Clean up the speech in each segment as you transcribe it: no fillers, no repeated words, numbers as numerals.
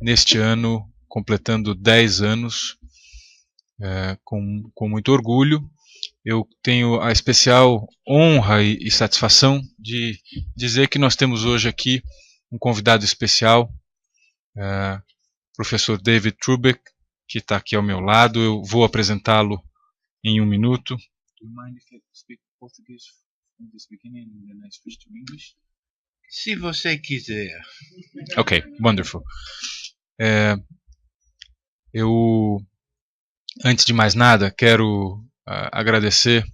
neste ano, completando 10 anos, com muito orgulho. Eu tenho a especial honra e satisfação de dizer que nós temos hoje aqui um convidado especial, professor David Trubek, que está aqui ao meu lado. Eu vou apresentá-lo em um minuto. Do you mind if I speak Portuguese from this beginning and then I switch to English? Se você quiser. Ok, wonderful. Eu, antes de mais nada, quero agradecer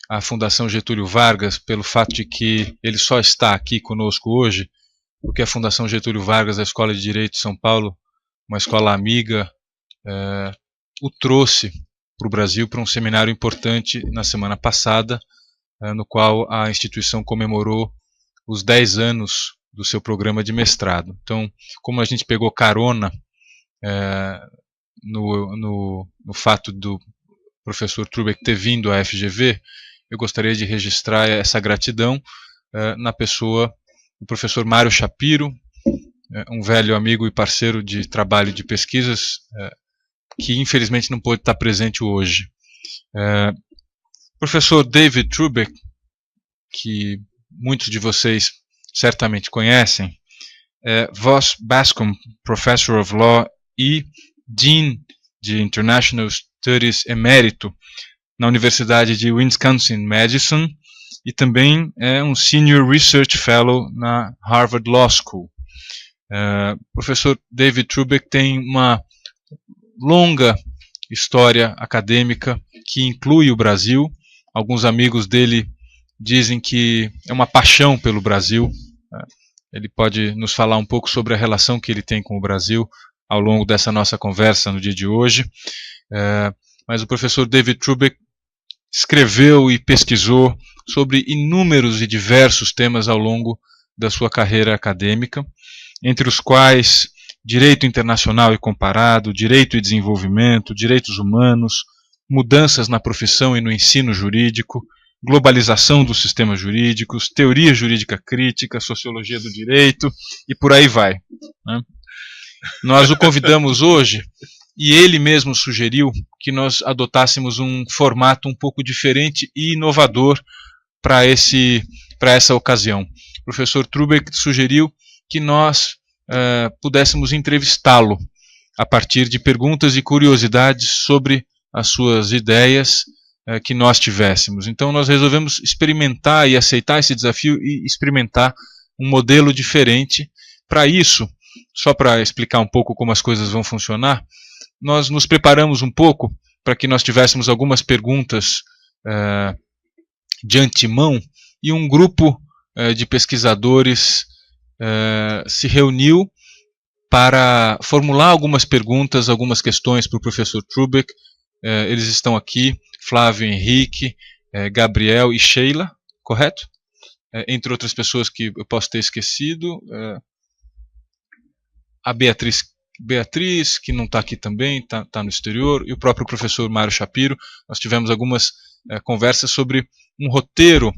à Fundação Getúlio Vargas pelo fato de que ele só está aqui conosco hoje, porque a Fundação Getúlio Vargas, da Escola de Direito de São Paulo, uma escola amiga, o trouxe para o Brasil para um seminário importante na semana passada, no qual a instituição comemorou os 10 anos do seu programa de mestrado. Então, como a gente pegou carona no fato do professor Trubek ter vindo à FGV, eu gostaria de registrar essa gratidão na pessoa do professor Mário Shapiro, um velho amigo e parceiro de trabalho de pesquisas, que infelizmente não pôde estar presente hoje. Professor David Trubek, que muitos de vocês certamente conhecem, Vos Bascom Professor of Law e Dean de International Studies emérito na Universidade de Wisconsin-Madison e também é um Senior Research Fellow na Harvard Law School. Professor David Trubek tem uma longa história acadêmica que inclui o Brasil. Alguns amigos dele dizem que é uma paixão pelo Brasil. Ele pode nos falar um pouco sobre a relação que ele tem com o Brasil ao longo dessa nossa conversa no dia de hoje. Mas o professor David Trubek escreveu e pesquisou sobre inúmeros e diversos temas ao longo da sua carreira acadêmica, entre os quais direito internacional e comparado, direito e desenvolvimento, direitos humanos, mudanças na profissão e no ensino jurídico, globalização dos sistemas jurídicos, teoria jurídica crítica, sociologia do direito e por aí vai. Nós o convidamos hoje e ele mesmo sugeriu que nós adotássemos um formato um pouco diferente e inovador para essa ocasião. O professor Trubek sugeriu que nós pudéssemos entrevistá-lo a partir de perguntas e curiosidades sobre as suas ideias que nós tivéssemos. Então nós resolvemos experimentar e aceitar esse desafio e experimentar um modelo diferente. Para isso, só para explicar um pouco como as coisas vão funcionar, nós nos preparamos um pouco para que nós tivéssemos algumas perguntas de antemão e um grupo de pesquisadores se reuniu para formular algumas perguntas, algumas questões para o professor Trubek. Eles estão aqui, Flávio, Henrique, Gabriel e Sheila, correto? Entre outras pessoas que eu posso ter esquecido. A Beatriz, que não está aqui também, está no exterior, e o próprio professor Mário Shapiro. Nós tivemos algumas conversas sobre um roteiro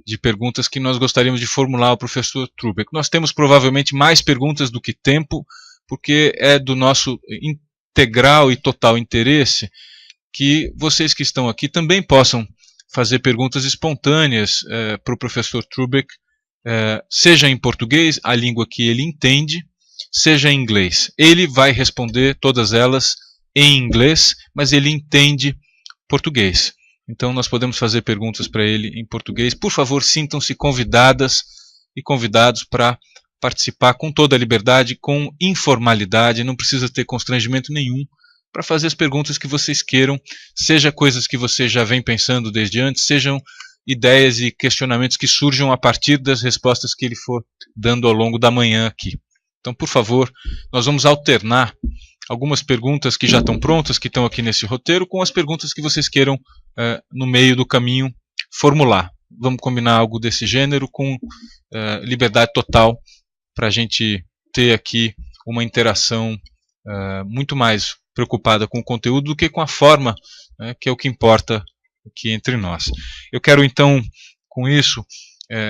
de perguntas que nós gostaríamos de formular ao professor Trubek. Nós temos provavelmente mais perguntas do que tempo, porque é do nosso integral e total interesse que vocês que estão aqui também possam fazer perguntas espontâneas para o professor Trubek, seja em português, a língua que ele entende, seja em inglês. Ele vai responder todas elas em inglês, mas ele entende português. Então nós podemos fazer perguntas para ele em português. Por favor, sintam-se convidadas e convidados para participar com toda a liberdade, com informalidade, não precisa ter constrangimento nenhum para fazer as perguntas que vocês queiram, seja coisas que vocês já vêm pensando desde antes, sejam ideias e questionamentos que surjam a partir das respostas que ele for dando ao longo da manhã aqui. Então, por favor, nós vamos alternar algumas perguntas que já estão prontas, que estão aqui nesse roteiro, com as perguntas que vocês queiram, no meio do caminho, formular. Vamos combinar algo desse gênero com liberdade total para a gente ter aqui uma interação muito mais preocupada com o conteúdo do que com a forma, que é o que importa aqui entre nós. Eu quero então, com isso,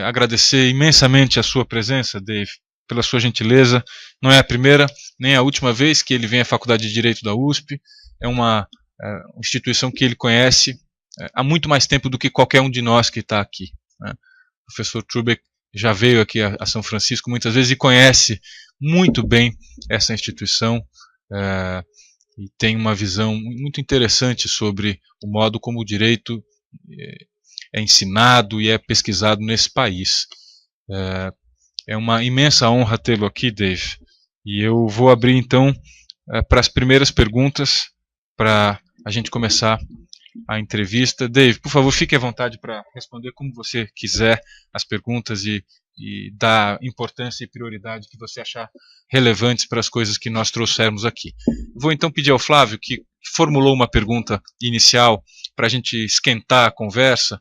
agradecer imensamente a sua presença, Dave, pela sua gentileza. Não é a primeira nem a última vez que ele vem à Faculdade de Direito da USP. É uma instituição que ele conhece há muito mais tempo do que qualquer um de nós que está aqui, né? O professor Trubek já veio aqui a São Francisco muitas vezes e conhece muito bem essa instituição e tem uma visão muito interessante sobre o modo como o direito é ensinado e é pesquisado nesse país. É uma imensa honra tê-lo aqui, Dave. E eu vou abrir então para as primeiras perguntas, para a gente começar a entrevista. Dave, por favor, fique à vontade para responder como você quiser as perguntas e dar importância e prioridade que você achar relevantes para as coisas que nós trouxermos aqui. Vou então pedir ao Flávio, que formulou uma pergunta inicial para a gente esquentar a conversa.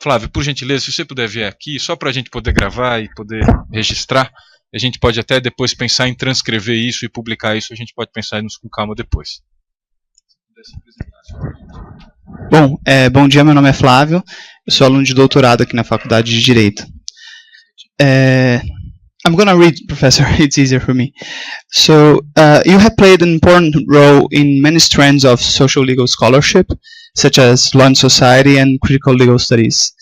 Flávio, por gentileza, se você puder vir aqui, só para a gente poder gravar e poder registrar, a gente pode até depois pensar em transcrever isso e publicar isso, a gente pode pensar nisso com calma depois. Bom, bom dia, meu nome é Flávio, eu sou aluno de doutorado aqui na Faculdade de Direito. I'm going to read, Professor, it's easier for me. So, you have played an important role in many strands of social legal scholarship, such as law and society and critical legal studies.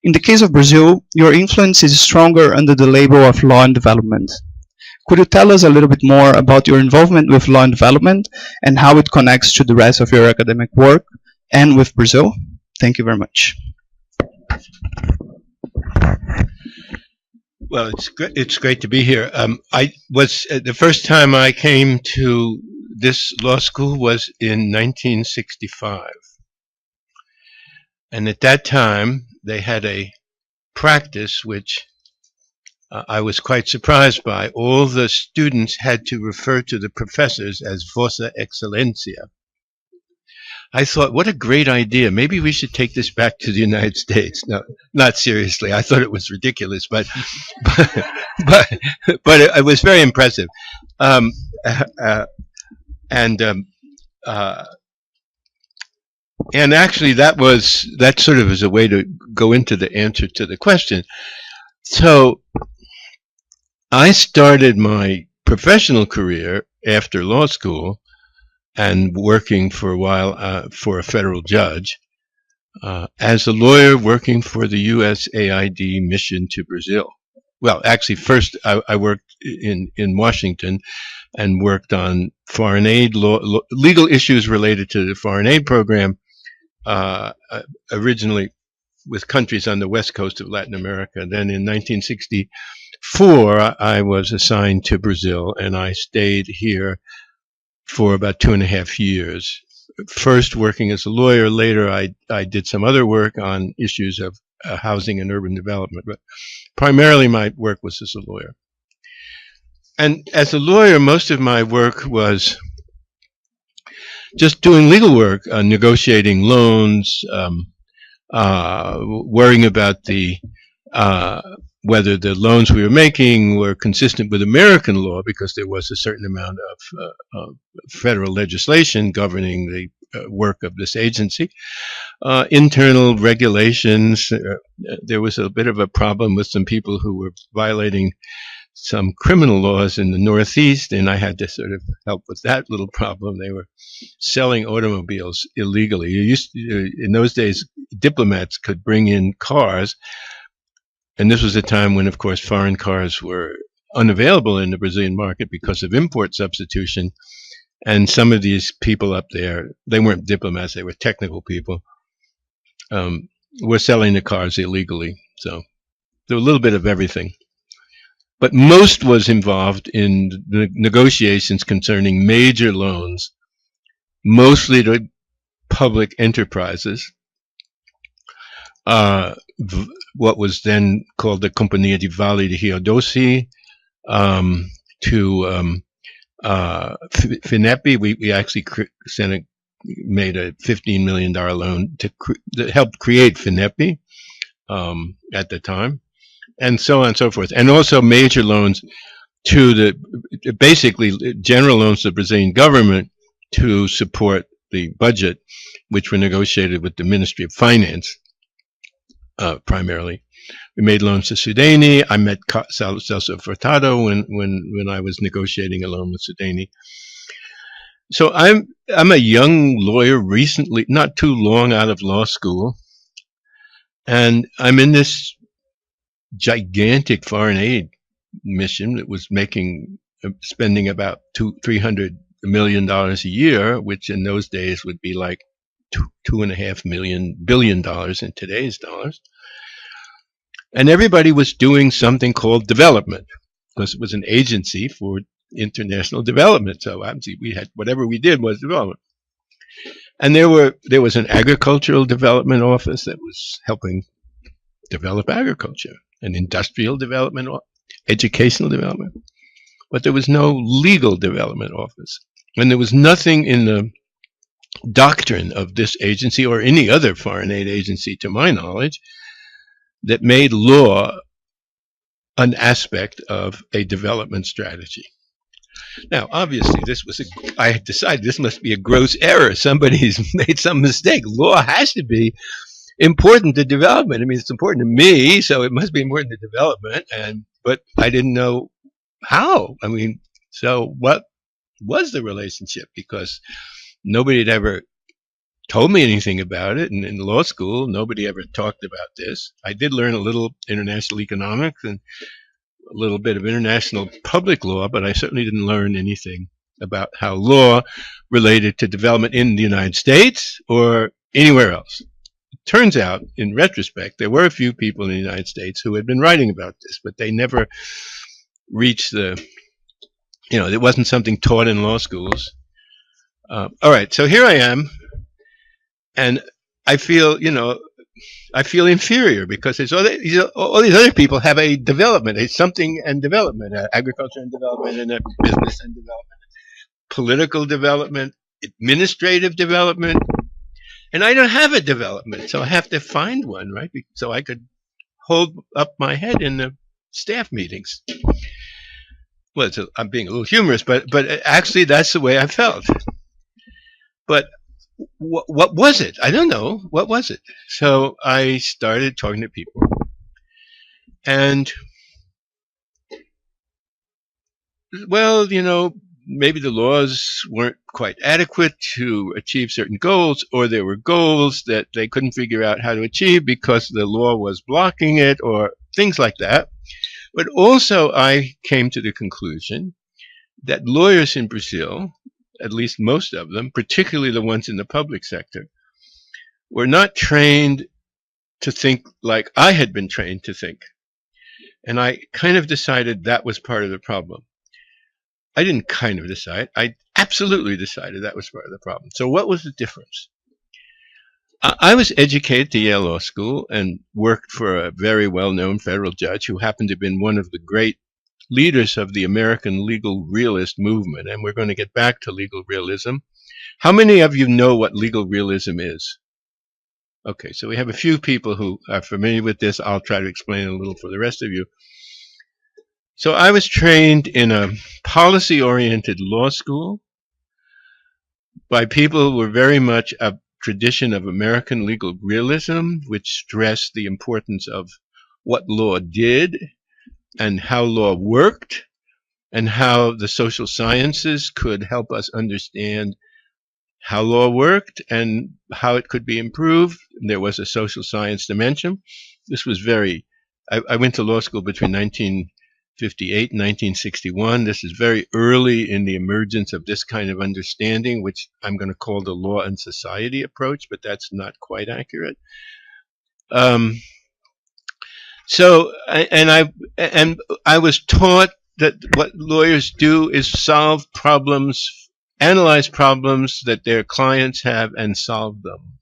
In the case of Brazil, your influence is stronger under the label of law and development. Could you tell us a little bit more about your involvement with law and development and how it connects to the rest of your academic work and with Brazil? Thank you very much. Well, it's great to be here. I was the first time I came to this law school was in 1965. And at that time, they had a practice which I was quite surprised by. All the students had to refer to the professors as Vossa Excelência. I thought, what a great idea. Maybe we should take this back to the United States. No, not seriously. I thought it was ridiculous, but it was very impressive. And actually, that sort of is a way to go into the answer to the question. So I started my professional career after law school and working for a while for a federal judge as a lawyer working for the USAID mission to Brazil. Well, actually, first I worked in Washington and worked on foreign aid legal issues related to the foreign aid program, originally with countries on the west coast of Latin America. Then in 1964, I was assigned to Brazil, and I stayed here for about 2.5 years. First working as a lawyer, later I did some other work on issues of housing and urban development, but primarily my work was as a lawyer. And as a lawyer, most of my work was just doing legal work, negotiating loans, worrying about whether the loans we were making were consistent with American law, because there was a certain amount of federal legislation governing the work of this agency. Internal regulations. There was a bit of a problem with some people who were violating some criminal laws in the Northeast, and I had to sort of help with that little problem. They were selling automobiles illegally. In those days, diplomats could bring in cars, and this was a time when, of course, foreign cars were unavailable in the Brazilian market because of import substitution. And some of these people up there, they weren't diplomats, they were technical people, were selling the cars illegally. So there was a little bit of everything. But most was involved in the negotiations concerning major loans, mostly to public enterprises, what was then called the Companhia de Vale de Rio Doce, to FINEP. We actually made a $15 million loan to help create FINEP at the time, and so on and so forth. And also major loans to basically general loans to the Brazilian government to support the budget, which were negotiated with the Ministry of Finance primarily. We made loans to Sudani. I met Celso Furtado when I was negotiating a loan with Sudani. So I'm a young lawyer, recently, not too long out of law school, and I'm in this gigantic foreign aid mission that was spending about $300 million a year, which in those days would be like $2.5 billion in today's dollars. And everybody was doing something called development, because it was an agency for international development. So obviously we had, whatever we did was development. And there was an agricultural development office that was helping develop agriculture, an industrial development, educational development. But there was no legal development office. And there was nothing in the doctrine of this agency or any other foreign aid agency, to my knowledge, that made law an aspect of a development strategy. Now, obviously, I decided this must be a gross error. Somebody's made some mistake. Law has to be important to development. I mean, it's important to me, so it must be important to development. But I didn't know how. I mean, so what was the relationship? Because nobody had ever told me anything about it, and in law school, nobody ever talked about this. I did learn a little international economics and a little bit of international public law, but I certainly didn't learn anything about how law related to development in the United States or anywhere else. It turns out, in retrospect, there were a few people in the United States who had been writing about this, but they never reached it wasn't something taught in law schools. All right, so here I am. And I feel inferior because all these other people have a development, something and development, agriculture and development, and business and development, political development, administrative development, and I don't have a development, so I have to find one, right? So I could hold up my head in the staff meetings. Well, I'm being a little humorous, but actually that's the way I felt. But what was it? I don't know. What was it? So I started talking to people. And, well, maybe the laws weren't quite adequate to achieve certain goals, or there were goals that they couldn't figure out how to achieve because the law was blocking it, or things like that. But also I came to the conclusion that lawyers in Brazil, at least most of them, particularly the ones in the public sector, were not trained to think like I had been trained to think. And I kind of decided that was part of the problem. I didn't kind of decide. I absolutely decided that was part of the problem. So what was the difference? I was educated at the Yale Law School and worked for a very well-known federal judge who happened to have been one of the great leaders of the American legal realist movement, and we're going to get back to legal realism. How many of you know what legal realism is? Okay, so we have a few people who are familiar with this. I'll try to explain a little for the rest of you. So I was trained in a policy-oriented law school by people who were very much a tradition of American legal realism, which stressed the importance of what law did and how law worked, and how the social sciences could help us understand how law worked and how it could be improved. There was a social science dimension. This was I went to law school between 1958 and 1961. This is very early in the emergence of this kind of understanding, which I'm going to call the law and society approach, but that's not quite accurate. So I was taught that what lawyers do is solve problems, analyze problems that their clients have and solve them.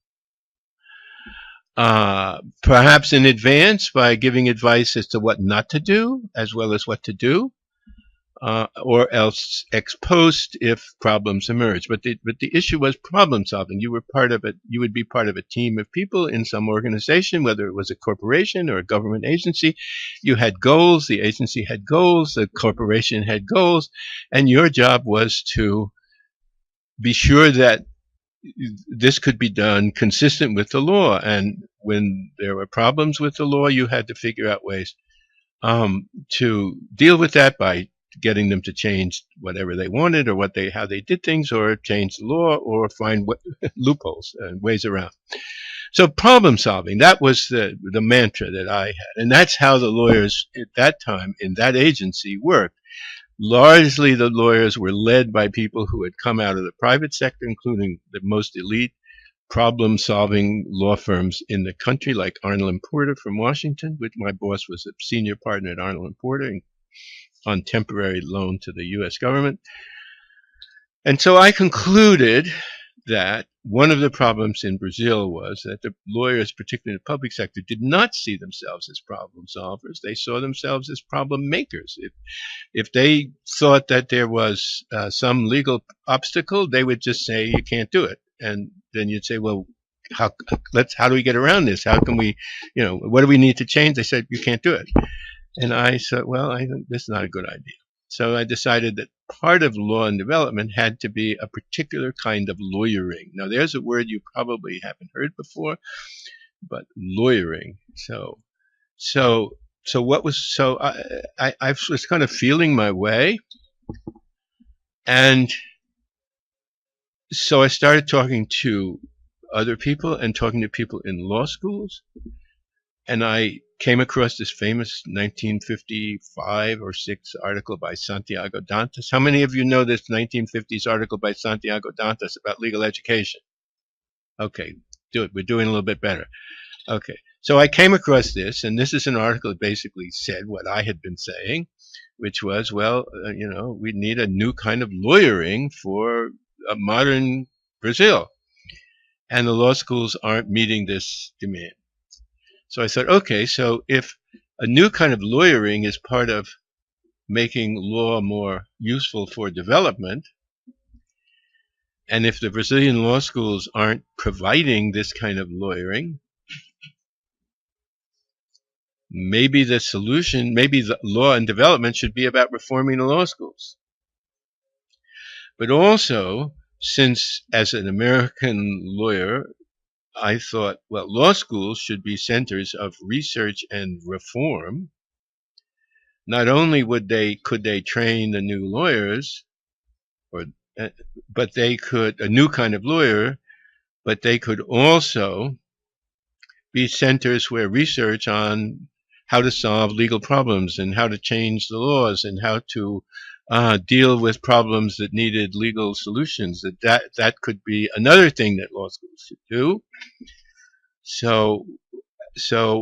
Perhaps in advance by giving advice as to what not to do as well as what to do, or else ex post if problems emerge. But the issue was problem solving. You were part of it. You would be part of a team of people in some organization, whether it was a corporation or a government agency. You had goals. The agency had goals. The corporation had goals, and your job was to be sure that this could be done consistent with the law. And when there were problems with the law, you had to figure out ways to deal with that by getting them to change whatever they wanted or how they did things, or change the law, or find loopholes and ways around. So problem solving, that was the mantra that I had. And that's how the lawyers at that time in that agency worked. Largely the lawyers were led by people who had come out of the private sector, including the most elite problem-solving law firms in the country, like Arnold & Porter from Washington, which my boss was a senior partner at Arnold & Porter on temporary loan to the U.S. government. And so I concluded that one of the problems in Brazil was that the lawyers, particularly in the public sector, did not see themselves as problem solvers. They saw themselves as problem makers. If they thought that there was some legal obstacle, they would just say, you can't do it. And then you'd say, well, how do we get around this? How can we, what do we need to change? They said, you can't do it. And I said, well, I think this is not a good idea. So I decided that part of law and development had to be a particular kind of lawyering. Now, there's a word you probably haven't heard before, but lawyering. I was kind of feeling my way, and so I started talking to other people and talking to people in law schools, and I came across this famous 1955 or 6 article by Santiago Dantas. How many of you know this 1950s article by Santiago Dantas about legal education? Okay, do it. We're doing a little bit better. Okay, so I came across this, and this is an article that basically said what I had been saying, which was, well, we need a new kind of lawyering for a modern Brazil, and the law schools aren't meeting this demand. So I thought, okay, so if a new kind of lawyering is part of making law more useful for development, and if the Brazilian law schools aren't providing this kind of lawyering, maybe the solution, maybe the law and development should be about reforming the law schools. But also, since as an American lawyer, I thought, well, law schools should be centers of research and reform. Not only could they train the new lawyers, but they could, a new kind of lawyer, but they could also be centers where research on how to solve legal problems and how to change the laws and how to deal with problems that needed legal solutions, that could be another thing that law schools should do. So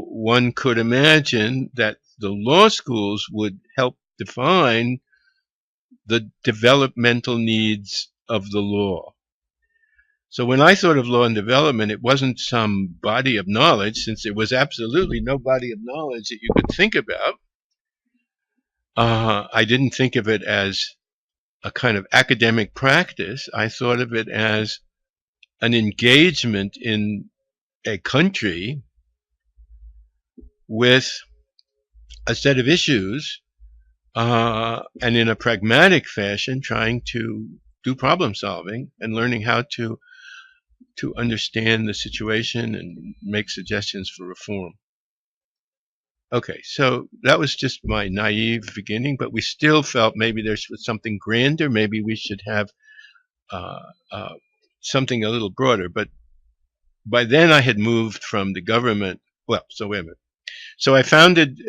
one could imagine that the law schools would help define the developmental needs of the law. So when I thought of law and development, it wasn't some body of knowledge, since there was absolutely no body of knowledge that you could think about. I didn't think of it as a kind of academic practice. I thought of it as an engagement in a country with a set of issues, and in a pragmatic fashion, trying to do problem solving and learning how to understand the situation and make suggestions for reform. Okay, so that was just my naive beginning, but we still felt maybe there was something grander. Maybe we should have something a little broader. But by then I had moved from the government. Well, so wait a minute. So I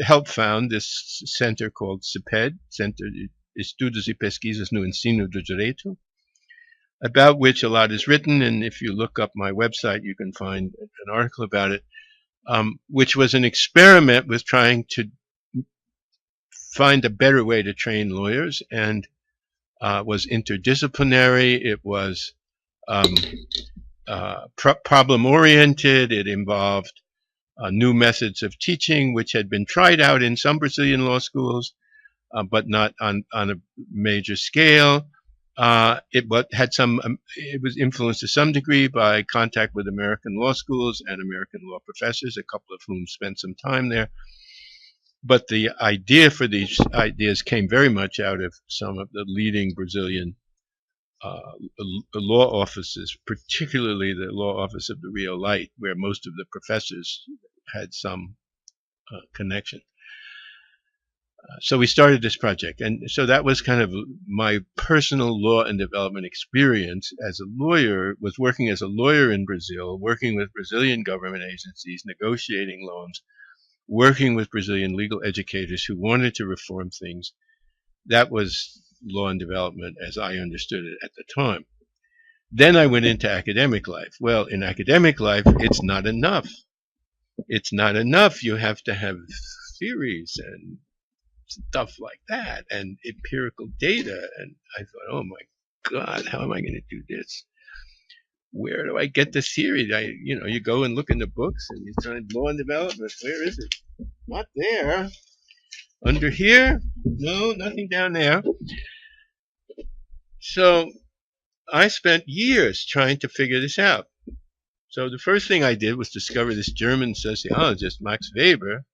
helped found this center called CEPED, Centro de Estudos y Pesquisas no Ensino do Direito, about which a lot is written, and if you look up my website, you can find an article about it, which was an experiment with trying to find a better way to train lawyers, and was interdisciplinary. It was problem-oriented. It involved new methods of teaching, which had been tried out in some Brazilian law schools, but not on a major scale. It was influenced to some degree by contact with American law schools and American law professors, a couple of whom spent some time there. But the idea for these ideas came very much out of some of the leading Brazilian law offices, particularly the law office of the Rio Light, where most of the professors had some connection. So we started this project, and so that was kind of my personal law and development experience as a lawyer, was working as a lawyer in Brazil, working with Brazilian government agencies, negotiating loans, working with Brazilian legal educators who wanted to reform things. That was law and development as I understood it at the time. Then I went into academic life. Well, in academic life, it's not enough. It's not enough. You have to have theories and stuff like that and empirical data. And I thought, oh my God, how am I going to do this? Where do I get the theory? You go and look in the books and you find law and development. Where is it? Not there. Under here? No, nothing down there. So I spent years trying to figure this out. So the first thing I did was discover this German sociologist, Max Weber.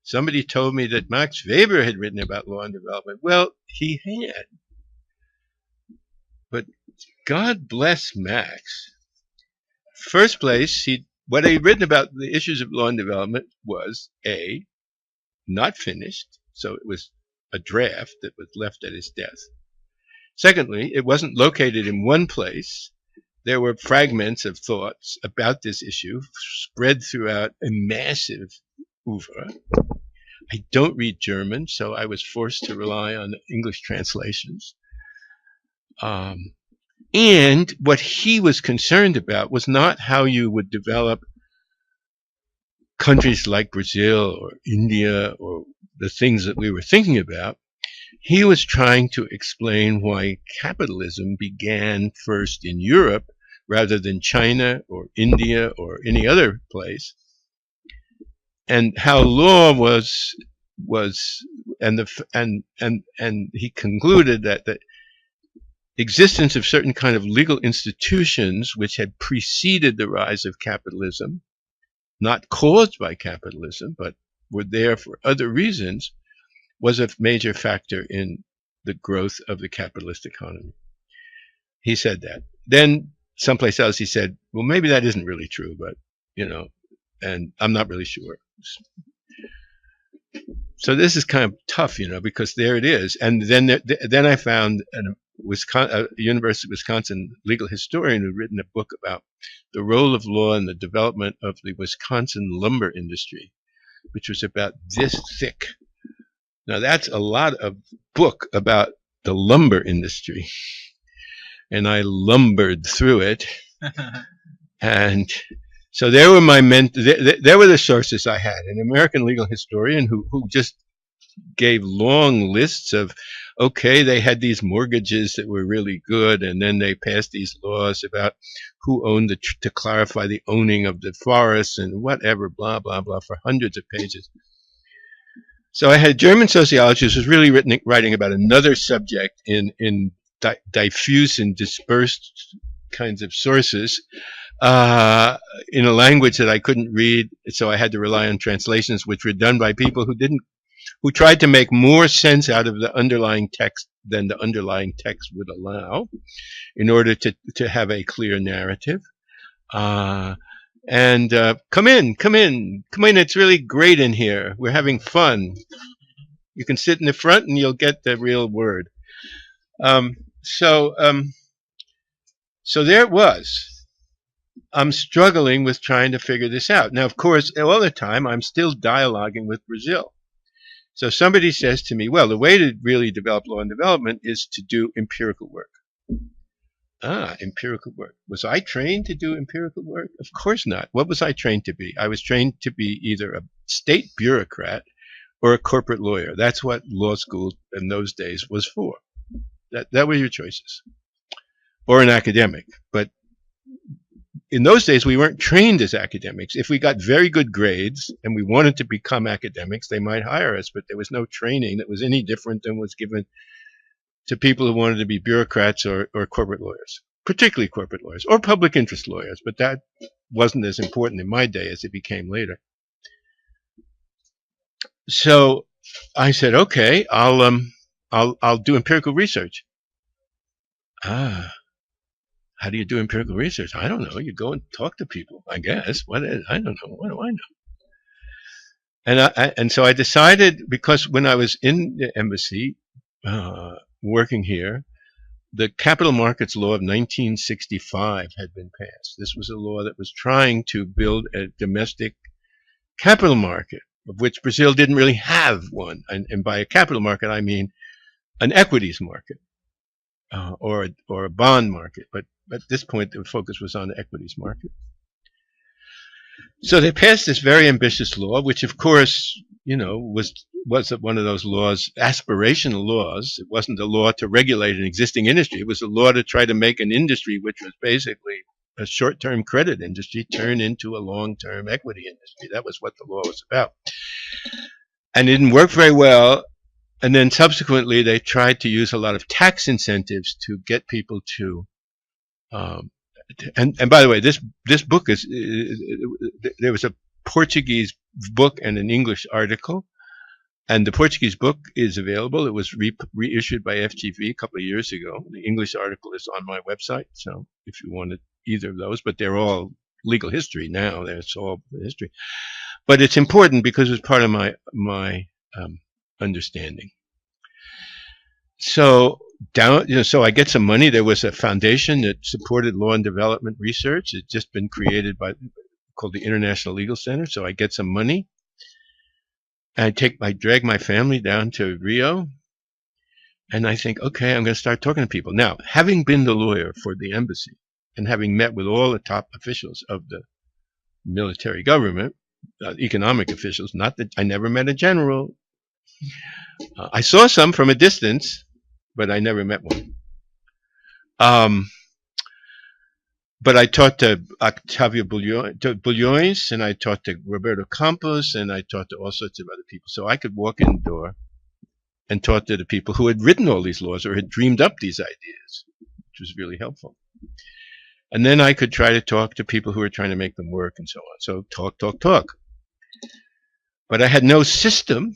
Somebody told me that Max Weber had written about law and development. Well, he had. But God bless Max. First place, what he'd written about the issues of law and development was A, not finished, so it was a draft that was left at his death. Secondly, it wasn't located in one place. There were fragments of thoughts about this issue spread throughout a massive oeuvre. I don't read German, so I was forced to rely on English translations. And what he was concerned about was not how you would develop countries like Brazil or India or the things that we were thinking about. He was trying to explain why capitalism began first in Europe rather than China or India or any other place, and how law was he concluded that the existence of certain kind of legal institutions which had preceded the rise of capitalism, not caused by capitalism, but were there for other reasons, was a major factor in the growth of the capitalist economy. He said that. Then someplace else he said, well, maybe that isn't really true, but, and I'm not really sure. So this is kind of tough, because there it is. And then I found a University of Wisconsin legal historian who'd written a book about the role of law in the development of the Wisconsin lumber industry, which was about this thick. Now that's a lot of book about the lumber industry. And I lumbered through it. And so there were there were the sources I had. An American legal historian who just gave long lists of, okay, they had these mortgages that were really good, and then they passed these laws about who owned to clarify the owning of the forests and whatever, blah, blah, blah, for hundreds of pages. So I had a German sociologist who was really writing about another subject in diffuse and dispersed kinds of sources in a language that I couldn't read, so I had to rely on translations which were done by people who tried to make more sense out of the underlying text than the underlying text would allow in order to have a clear narrative. Come in, it's really great in here. We're having fun. You can sit in the front and you'll get the real word. So there it was. I'm struggling with trying to figure this out. Now, of course, all the time, I'm still dialoguing with Brazil. So somebody says to me, well, the way to really develop law and development is to do empirical work. Empirical work. Was I trained to do empirical work? Of course not. What was I trained to be? I was trained to be either a state bureaucrat or a corporate lawyer. That's what law school in those days was for. That were your choices. Or an academic. But in those days, we weren't trained as academics. If we got very good grades and we wanted to become academics, they might hire us, but there was no training that was any different than was given to people who wanted to be bureaucrats or corporate lawyers, particularly corporate lawyers, or public interest lawyers, but that wasn't as important in my day as it became later. So I said, okay, I'll do empirical research. how do you do empirical research? I don't know. You go and talk to people, I guess. I don't know. What do I know? And so I decided, because when I was in the embassy, working here, the Capital Markets Law of 1965 had been passed. This was a law that was trying to build a domestic capital market, of which Brazil didn't really have one. And by a capital market, I mean an equities market, or a bond market. But at this point, the focus was on the equities market. So they passed this very ambitious law, which, of course, was one of those laws, aspirational laws. It wasn't a law to regulate an existing industry. It was a law to try to make an industry, which was basically a short-term credit industry, turn into a long-term equity industry. That was what the law was about. And it didn't work very well. And then subsequently, they tried to use a lot of tax incentives to get people to and by the way, this book is, there was a Portuguese book and an English article, and the Portuguese book is available. It was reissued by FGV a couple of years ago. The English article is on my website, so if you wanted either of those, but they're all legal history now. It's all history, but it's important because it's part of my understanding. So so I get some money. There was a foundation that supported law and development research. It's just been created called the International Legal Center. So I get some money. I drag my family down to Rio, and I think, okay, I'm going to start talking to people. Now, having been the lawyer for the embassy and having met with all the top officials of the military government, economic officials, not that I never met a general. I saw some from a distance, but I never met one. But I talked to Octavio Bulhões, and I talked to Roberto Campos, and I talked to all sorts of other people. So I could walk in the door and talk to the people who had written all these laws or had dreamed up these ideas, which was really helpful. And then I could try to talk to people who were trying to make them work and so on. So talk. But I had no system,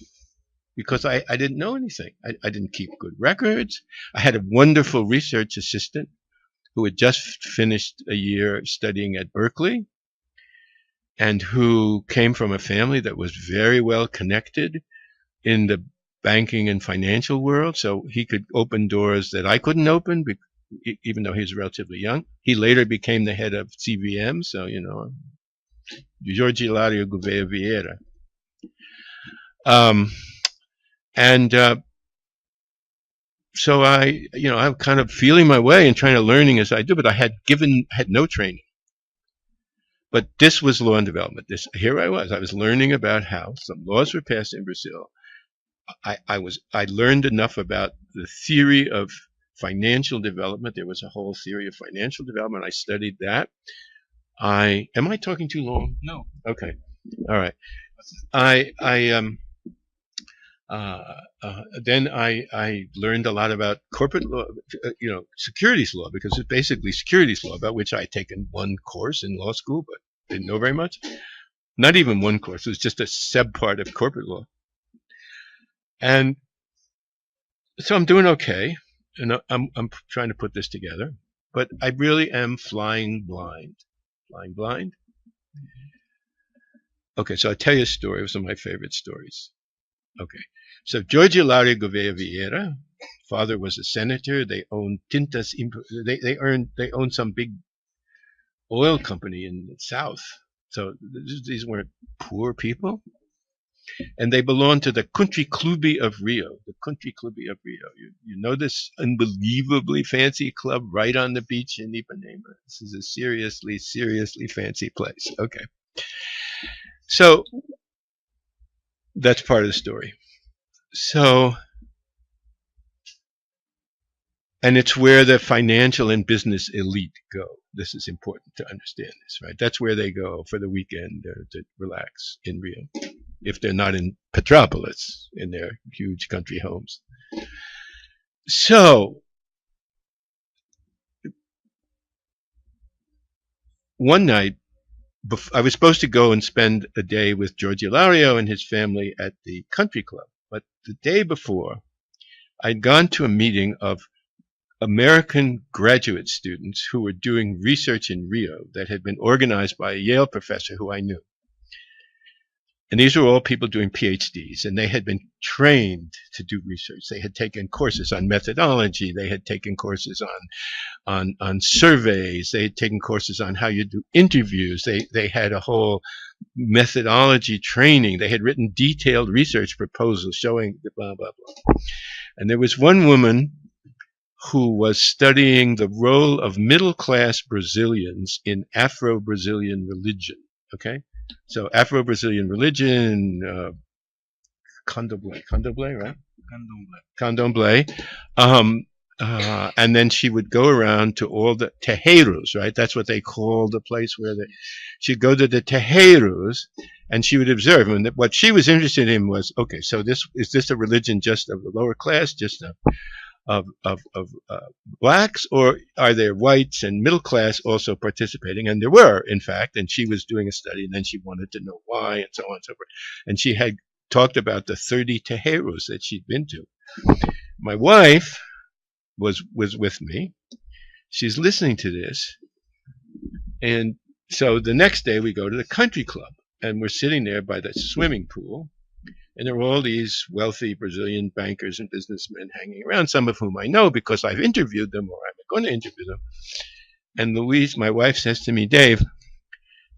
because I didn't know anything. I didn't keep good records. I had a wonderful research assistant who had just finished a year studying at Berkeley and who came from a family that was very well connected in the banking and financial world. So he could open doors that I couldn't open, even though he was relatively young. He later became the head of CVM. So, Jorge Hilario Gouveia Vieira. So I'm kind of feeling my way and trying to learning as I do, but I had no training. But this was law and development. Here I was learning about how some laws were passed in Brazil. I learned enough about the theory of financial development. There was a whole theory of financial development. I studied that. Am I talking too long? No. Okay. All right. Then I learned a lot about corporate law, securities law, because it's basically securities law, about which I had taken one course in law school, but didn't know very much. Not even one course. It was just a sub-part of corporate law. And so I'm doing okay, and I'm trying to put this together, but I really am flying blind. Flying blind? Okay, so I'll tell you a story. It was one of my favorite stories. Okay, so Jorge Hilario Gouveia Vieira, father was a senator. They owned Tintas. They owned some big oil company in the south. So these weren't poor people, and they belonged to the Country Club of Rio. The Country Club of Rio. You know this unbelievably fancy club right on the beach in Ipanema. This is a seriously fancy place. Okay, so that's part of the story. So, and it's where the financial and business elite go. This is important to understand this, right? That's where they go for the weekend to relax in Rio, if they're not in Petrópolis, in their huge country homes. So, one night, I was supposed to go and spend a day with Jorge Hilario and his family at the country club. But the day before, I'd gone to a meeting of American graduate students who were doing research in Rio that had been organized by a Yale professor who I knew. And these were all people doing PhDs, and they had been trained to do research. They had taken courses on methodology. They had taken courses on surveys. They had taken courses on how you do interviews. They had a whole methodology training. They had written detailed research proposals showing the blah, blah, blah. And there was one woman who was studying the role of middle-class Brazilians in Afro-Brazilian religion, okay? So Afro-Brazilian religion, candomblé, right? Candomblé. And then she would go around to all the terreiros, right? That's what they call the place where she'd go to the terreiros, and she would observe. And what she was interested in was, okay, so is this a religion just of the lower class, just of blacks, or are there whites and middle class also participating? And there were, in fact, and she was doing a study, and then she wanted to know why, and so on and so forth. And she had talked about the 30 terreiros that she'd been to. My wife was with me. She's listening to this. And so the next day we go to the country club, and we're sitting there by the swimming pool. And there were all these wealthy Brazilian bankers and businessmen hanging around, some of whom I know because I've interviewed them or I'm going to interview them. And Louise, my wife, says to me, Dave,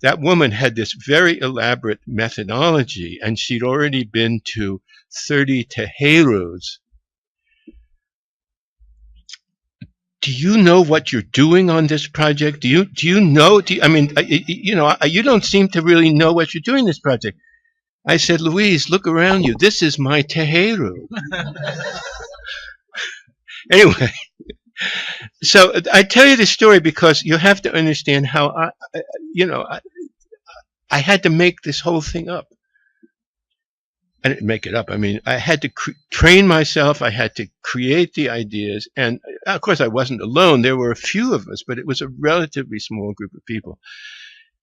that woman had this very elaborate methodology, and she'd already been to 30 terreiros. Do you know what you're doing on this project? Do you know? You don't seem to really know what you're doing in this project. I said, Louise, look around you. This is my terreiro. Anyway, so I tell you this story because you have to understand how I had to make this whole thing up. I didn't make it up. I mean, I had to train myself. I had to create the ideas. And of course, I wasn't alone. There were a few of us, but it was a relatively small group of people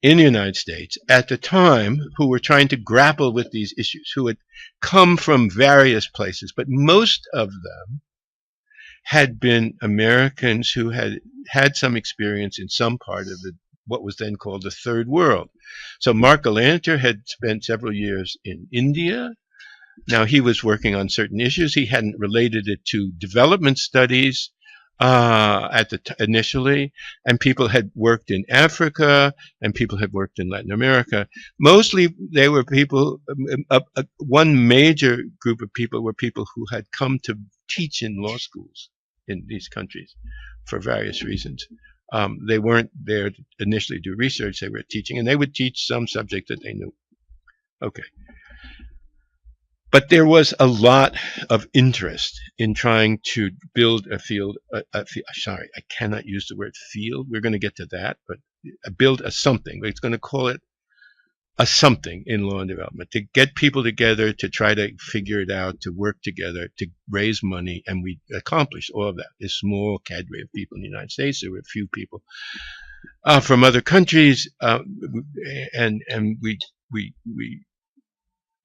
in the United States at the time who were trying to grapple with these issues, who had come from various places, but most of them had been Americans who had had some experience in some part of what was then called the Third World. So Mark Galanter had spent several years in India. Now he was working on certain issues. He hadn't related it to development studies initially, and people had worked in Africa, and people had worked in Latin America. Mostly, they were people. One major group of people were people who had come to teach in law schools in these countries for various reasons. They weren't there to initially do research. They were teaching, and they would teach some subject that they knew. Okay. But there was a lot of interest in trying to build a field. Sorry, I cannot use the word field. We're going to get to that, but build a something. It's going to call it a something in law and development, to get people together, to try to figure it out, to work together, to raise money. And we accomplished all of that. A small cadre of people in the United States. There were a few people from other countries, and we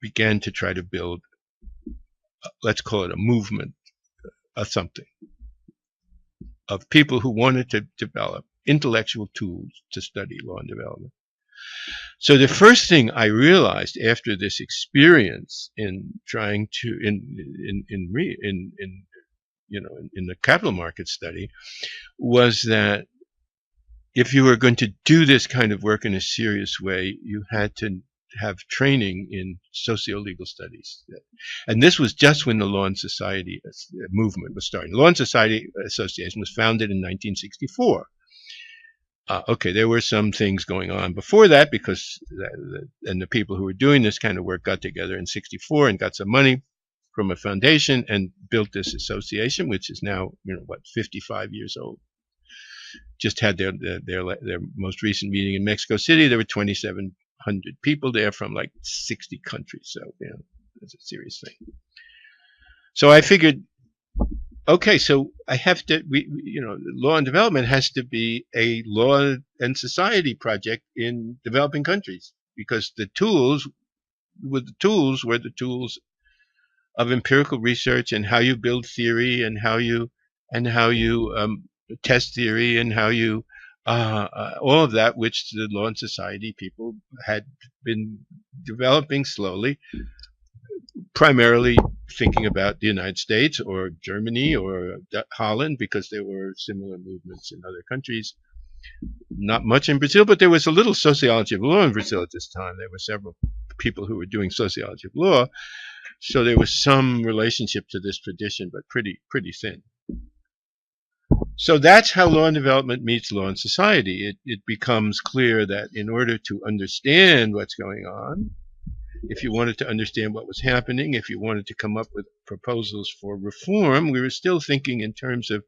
began to try to build, let's call it a movement, a something, of people who wanted to develop intellectual tools to study law and development. So the first thing I realized after this experience in trying to in the capital market study was that if you were going to do this kind of work in a serious way, you had to have training in socio-legal studies. And this was just when the Law and Society movement was starting. The Law and Society Association was founded in 1964. Okay, there were some things going on before that because the people who were doing this kind of work got together in 64 and got some money from a foundation and built this association, which is now, 55 years old. Just had their most recent meeting in Mexico City. There were 2,700 people there from like 60 countries. So, it's a serious thing. So I figured, okay, so I have to, law and development has to be a law and society project in developing countries, because the tools were the tools of empirical research and how you build theory and how you and how you test theory, and how you all of that, which the law and society people had been developing slowly, primarily thinking about the United States or Germany or Holland, because there were similar movements in other countries. Not much in Brazil, but there was a little sociology of law in Brazil at this time. There were several people who were doing sociology of law, so there was some relationship to this tradition, but pretty thin. So that's how law and development meets law and society. It becomes clear that in order to understand what's going on, if you wanted to understand what was happening, if you wanted to come up with proposals for reform, we were still thinking in terms of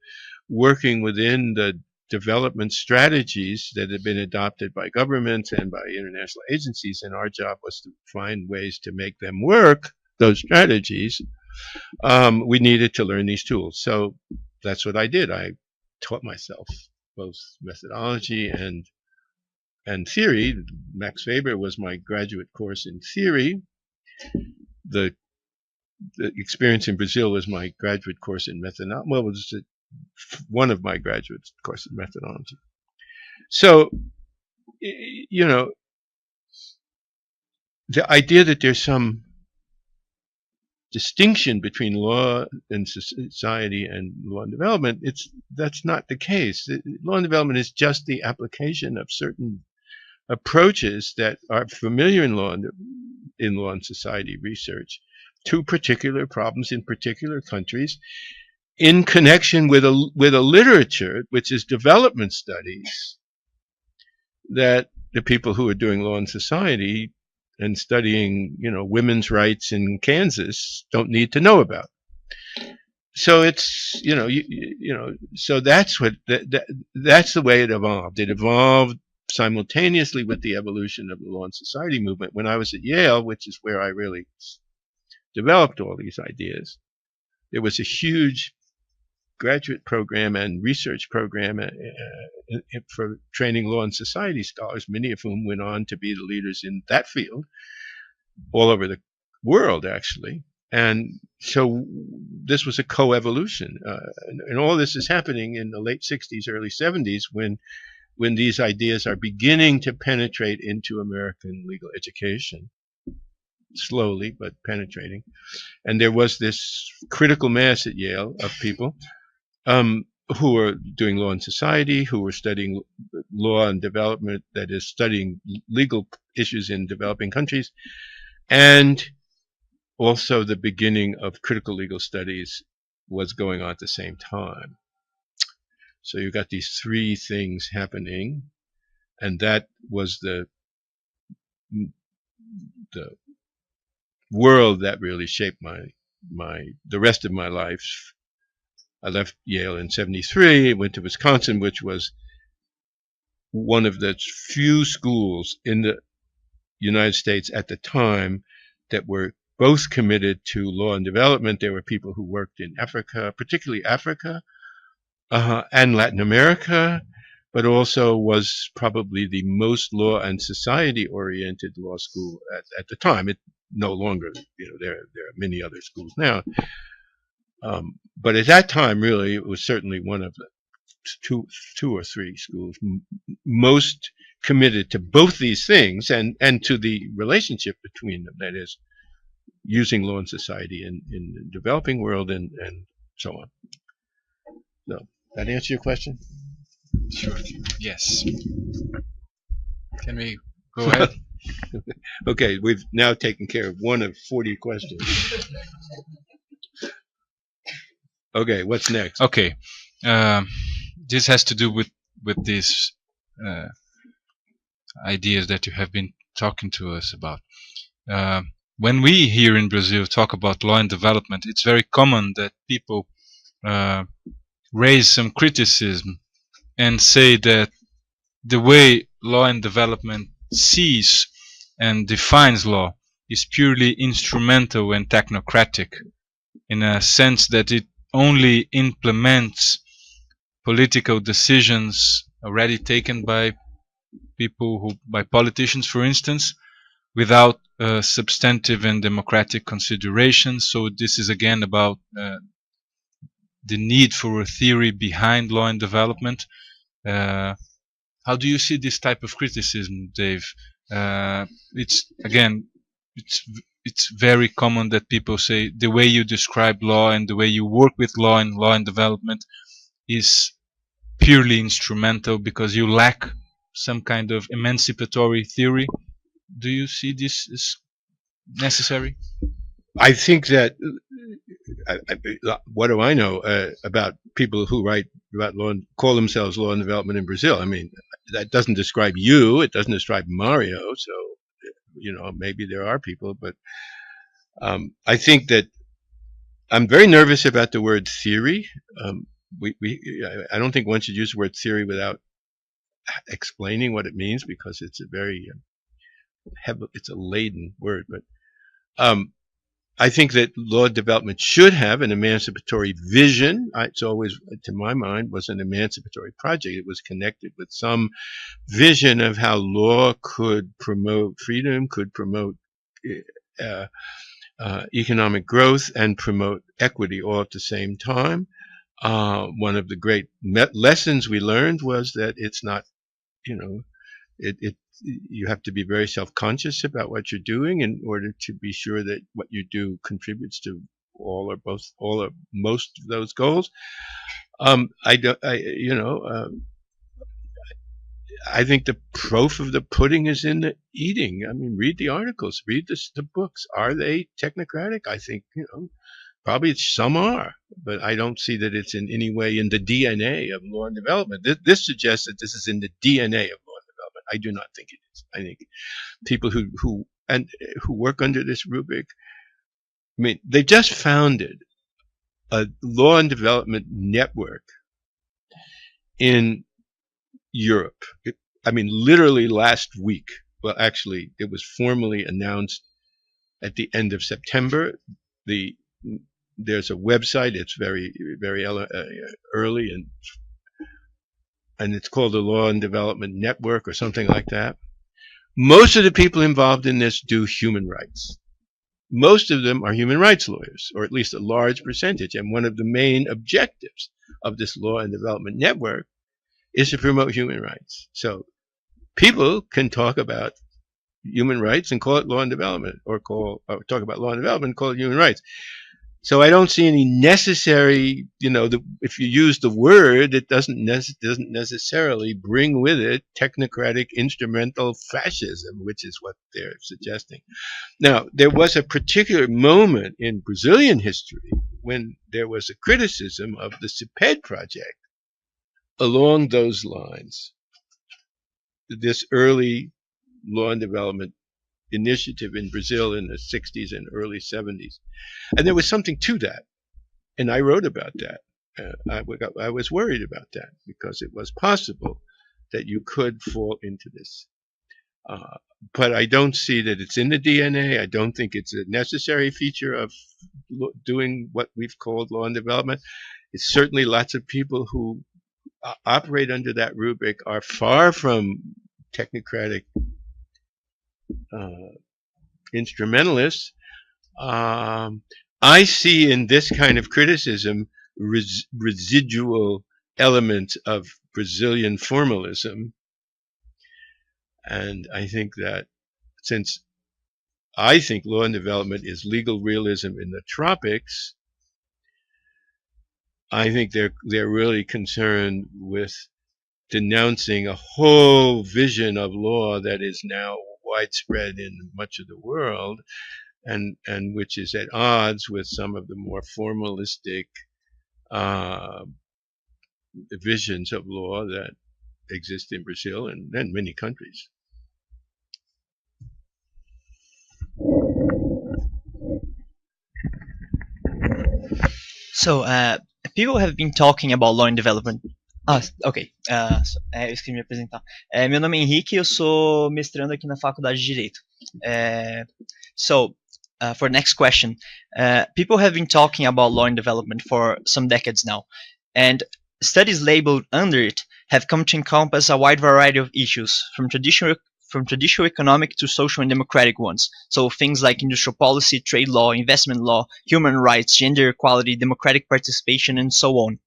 working within the development strategies that had been adopted by governments and by international agencies, and our job was to find ways to make them work, those strategies. We needed to learn these tools. So that's what I did. I taught myself both methodology and theory. Max Weber was my graduate course in theory. The experience in Brazil was my graduate course in methodology. Well, it was one of my graduate courses in methodology. So, you know, the idea that there's some distinction between law and society and law and development, that's not the case. Law and development is just the application of certain approaches that are familiar in law and society research to particular problems in particular countries, in connection with a literature which is development studies that the people who are doing law and society and studying, you know, women's rights in Kansas don't need to know about. So it's, you know, so that's what that's the way it evolved. It evolved simultaneously with the evolution of the law and society movement. When I was at Yale, which is where I really developed all these ideas, there was a huge graduate program and research program for training law and society scholars, many of whom went on to be the leaders in that field all over the world, actually. And so this was a co-evolution. And all this is happening in the late 60s, early 70s, when these ideas are beginning to penetrate into American legal education, slowly but penetrating. And there was this critical mass at Yale of people who were doing law and society, who were studying law and development, that is, studying legal issues in developing countries, and also the beginning of critical legal studies was going on at the same time. So you got these three things happening, and that was the world that really shaped the rest of my life. I left Yale in '73, went to Wisconsin, which was one of the few schools in the United States at the time that were both committed to law and development. There were people who worked in Africa, particularly Africa, and Latin America, but also was probably the most law and society-oriented law school at the time. It no longer, you know, there are many other schools now. But at that time, really, it was certainly one of the two or three schools most committed to both these things and to the relationship between them, that is, using law and society in the developing world and so on. So, that answer your question? Sure. Yes. Can we go ahead? Okay, we've now taken care of one of 40 questions. Okay, what's next? Okay, this has to do with these ideas that you have been talking to us about. When we here in Brazil talk about law and development, it's very common that people raise some criticism and say that the way law and development sees and defines law is purely instrumental and technocratic, in a sense that it only implements political decisions already taken by by politicians, for instance, without substantive and democratic considerations. So this is again about the need for a theory behind law and development. How do you see this type of criticism, Dave? It's again, it's very common that people say the way you describe law and the way you work with law and development is purely instrumental because you lack some kind of emancipatory theory. Do you see this as necessary? I think that what do I know about people who write about law and call themselves law and development in Brazil? I mean, that doesn't describe you. It doesn't describe Mario. So, you know, maybe there are people, but I think that I'm very nervous about the word theory. I don't think one should use the word theory without explaining what it means because it's a very it's a laden word. But I think that law development should have an emancipatory vision. It's always, to my mind, was an emancipatory project. It was connected with some vision of how law could promote freedom, could promote economic growth, and promote equity all at the same time. One of the great lessons we learned was that it's not, you know, you have to be very self-conscious about what you're doing in order to be sure that what you do contributes to all or most of those goals. I think the proof of the pudding is in the eating. I mean, read the articles, read the books. Are they technocratic? I think, you know, probably some are, but I don't see that it's in any way in the DNA of law and development. This suggests that this is in the DNA of law and development. I do not think it is. I think people who work under this rubric, I mean, they just founded a law and development network in Europe. I mean, literally last week. Well, actually, it was formally announced at the end of September. There's a website. It's very, very early, and it's called the Law and Development Network or something like that. Most of the people involved in this do human rights. Most of them are human rights lawyers, or at least a large percentage. And one of the main objectives of this Law and Development Network is to promote human rights. So people can talk about human rights and call it law and development, or talk about law and development and call it human rights. So I don't see any necessary, you know, if you use the word, it doesn't necessarily bring with it technocratic instrumental fascism, which is what they're suggesting. Now, there was a particular moment in Brazilian history when there was a criticism of the CPED project along those lines. This early law and development initiative in Brazil in the 60s and early 70s. And there was something to that. And I wrote about that. I was worried about that because it was possible that you could fall into this. But I don't see that it's in the DNA. I don't think it's a necessary feature of doing what we've called law and development. It's certainly lots of people who operate under that rubric are far from technocratic instrumentalists. I see in this kind of criticism residual elements of Brazilian formalism. And I think that since I think law and development is legal realism in the tropics, I think they're really concerned with denouncing a whole vision of law that is now widespread in much of the world, and which is at odds with some of the more formalistic visions of law that exist in Brazil and many countries. So, people have been talking about law and development. Ok. Eu esqueci de me apresentar. Meu nome é Henrique, eu sou mestrando aqui na Faculdade de Direito. For the next question, people have been talking about law and development for some decades now, and studies labeled under it have come to encompass a wide variety of issues, from from traditional economic to social and democratic ones. So things like industrial policy, trade law, investment law, human rights, gender equality, democratic participation, and so on.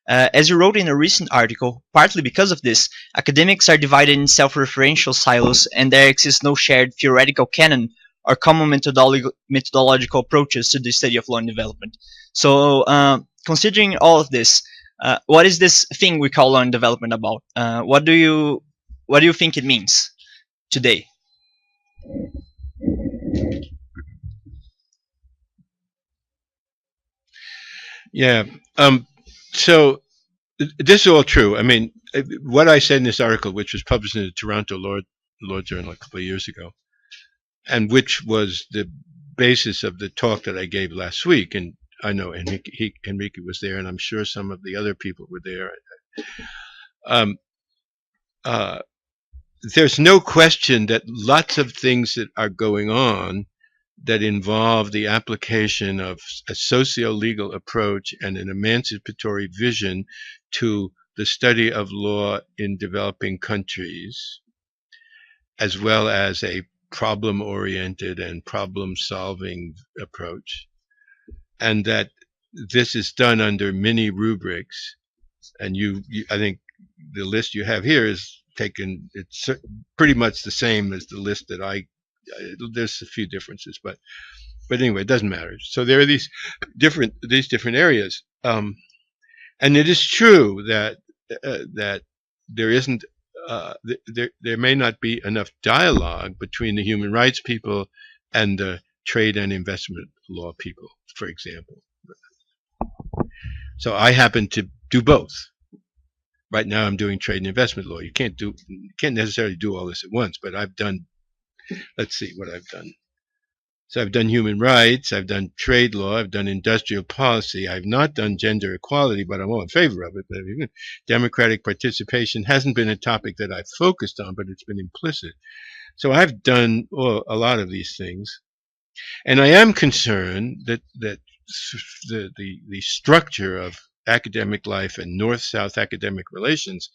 As you wrote in a recent article, partly because of this, academics are divided in self-referential silos, and there exists no shared theoretical canon or common methodological approaches to the study of law and development. So, considering all of this, what is this thing we call law and development about? What do you think it means today? Yeah. So this is all true. I mean, what I said in this article, which was published in the Toronto Law Journal a couple of years ago, and which was the basis of the talk that I gave last week, and I know Enrique was there, and I'm sure some of the other people were there. There's no question that lots of things that are going on that involve the application of a socio-legal approach and an emancipatory vision to the study of law in developing countries, as well as a problem-oriented and problem-solving approach, and that this is done under many rubrics. And I think the list you have here is taken, it's pretty much the same as the list that there's a few differences, but anyway, it doesn't matter. So there are these different areas, and it is true that there isn't there may not be enough dialogue between the human rights people and the trade and investment law people, for example. So I happen to do both. Right now I'm doing trade and investment law. You can't necessarily do all this at once, but I've done, let's see what I've done. So I've done human rights, I've done trade law, I've done industrial policy. I've not done gender equality, but I'm all in favor of it. But democratic participation hasn't been a topic that I've focused on, but it's been implicit. So I've done a lot of these things. And I am concerned that the structure of academic life and north-south academic relations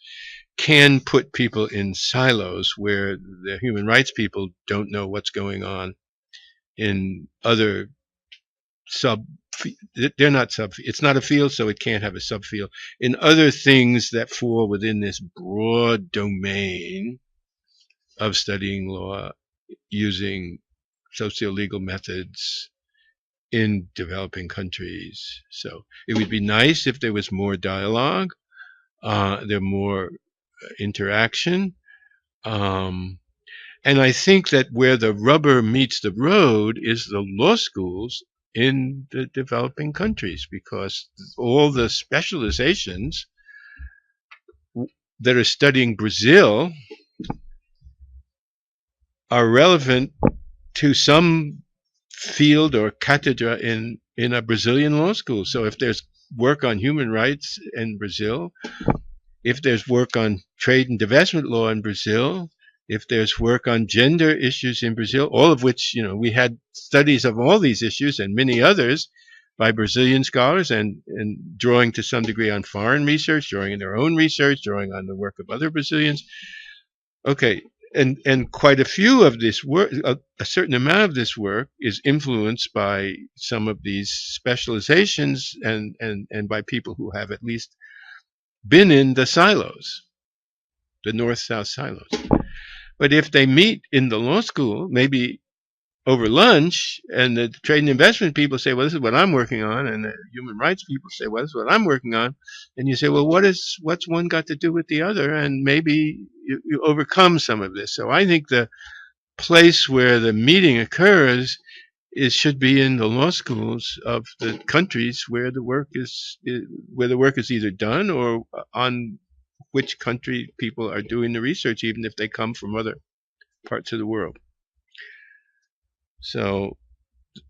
can put people in silos where the human rights people don't know what's going on in other they're not it's not a field, so it can't have a subfield, in other things that fall within this broad domain of studying law using socio-legal methods in developing countries. So it would be nice if there was more dialogue, there more interaction, and I think that where the rubber meets the road is the law schools in the developing countries, because all the specializations that are studying Brazil are relevant to some field or cátedra in a Brazilian law school. So if there's work on human rights in Brazil, if there's work on trade and investment law in Brazil, if there's work on gender issues in Brazil, all of which, we had studies of all these issues and many others by Brazilian scholars, and drawing to some degree on foreign research, drawing in their own research, drawing on the work of other Brazilians. Okay, and quite a few of this work, a certain amount of this work is influenced by some of these specializations and by people who have at least been in the silos, the north-south silos. But if they meet in the law school, maybe over lunch, and the trade and investment people say, well, this is what I'm working on, and the human rights people say, well, this is what I'm working on, and you say, well, what's one got to do with the other? And maybe you overcome some of this. So I think the place where the meeting occurs should be in the law schools of the countries where the work is either done, or on which country people are doing the research, even if they come from other parts of the world. So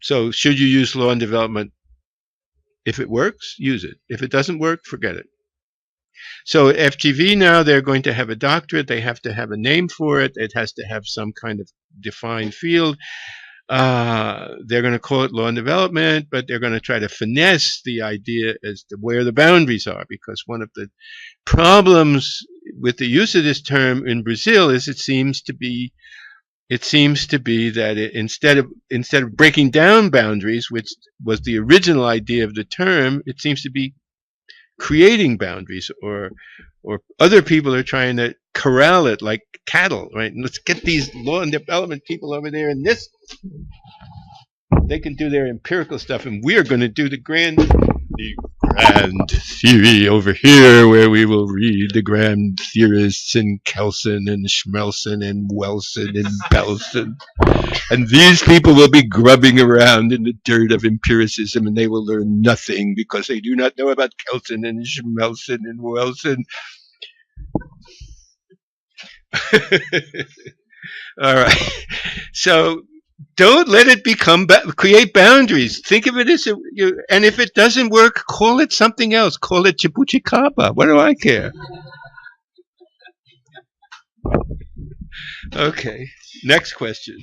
should you use law and development? If it works, use it. If it doesn't work, forget it. So FGV now, they're going to have a doctorate. They have to have a name for it. It has to have some kind of defined field. They're going to call it law and development, but they're going to try to finesse the idea as to where the boundaries are, because one of the problems with the use of this term in Brazil is it seems to be that instead of breaking down boundaries, which was the original idea of the term, it seems to be creating boundaries, or other people are trying to corral it like cattle, right? And let's get these law and development people over there, and they can do their empirical stuff, and we're going to do the grand theory over here, where we will read the grand theorists and Kelsen and Schmelson and Welson and Belson. And these people will be grubbing around in the dirt of empiricism, and they will learn nothing because they do not know about Kelsen and Schmelson and Welson. All right. So don't let it create boundaries. Think of it as, and if it doesn't work, call it something else. Call it Chipuchicaba. What do I care? Okay. Next question.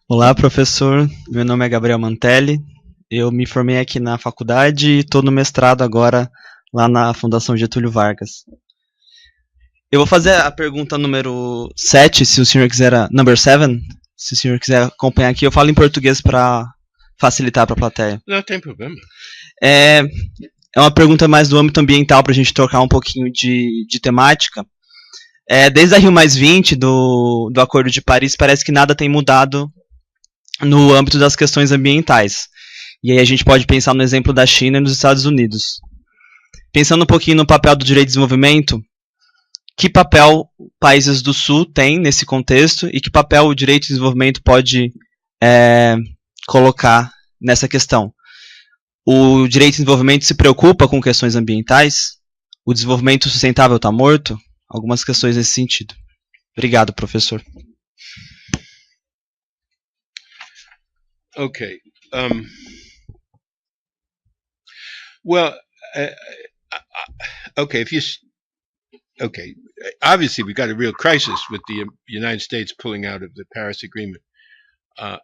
Olá, professor. Meu nome é Gabriel Mantelli. Eu me formei aqui na faculdade e estou no mestrado agora lá na Fundação Getúlio Vargas. Eu vou fazer a pergunta número 7, se o senhor quiser, number 7, se o senhor quiser acompanhar aqui. Eu falo em português para facilitar para a plateia. Não tem problema. É uma pergunta mais do âmbito ambiental para a gente trocar um pouquinho de temática. Desde a Rio+20 do Acordo de Paris, parece que nada tem mudado no âmbito das questões ambientais. E aí a gente pode pensar no exemplo da China e dos Estados Unidos. Pensando um pouquinho no papel do direito de desenvolvimento, que papel países do Sul têm nesse contexto e que papel o direito de desenvolvimento pode colocar nessa questão? O direito de desenvolvimento se preocupa com questões ambientais? O desenvolvimento sustentável está morto? Algumas questões nesse sentido. Obrigado, professor. Okay. Well, okay. Obviously, we've got a real crisis with the United States pulling out of the Paris Agreement,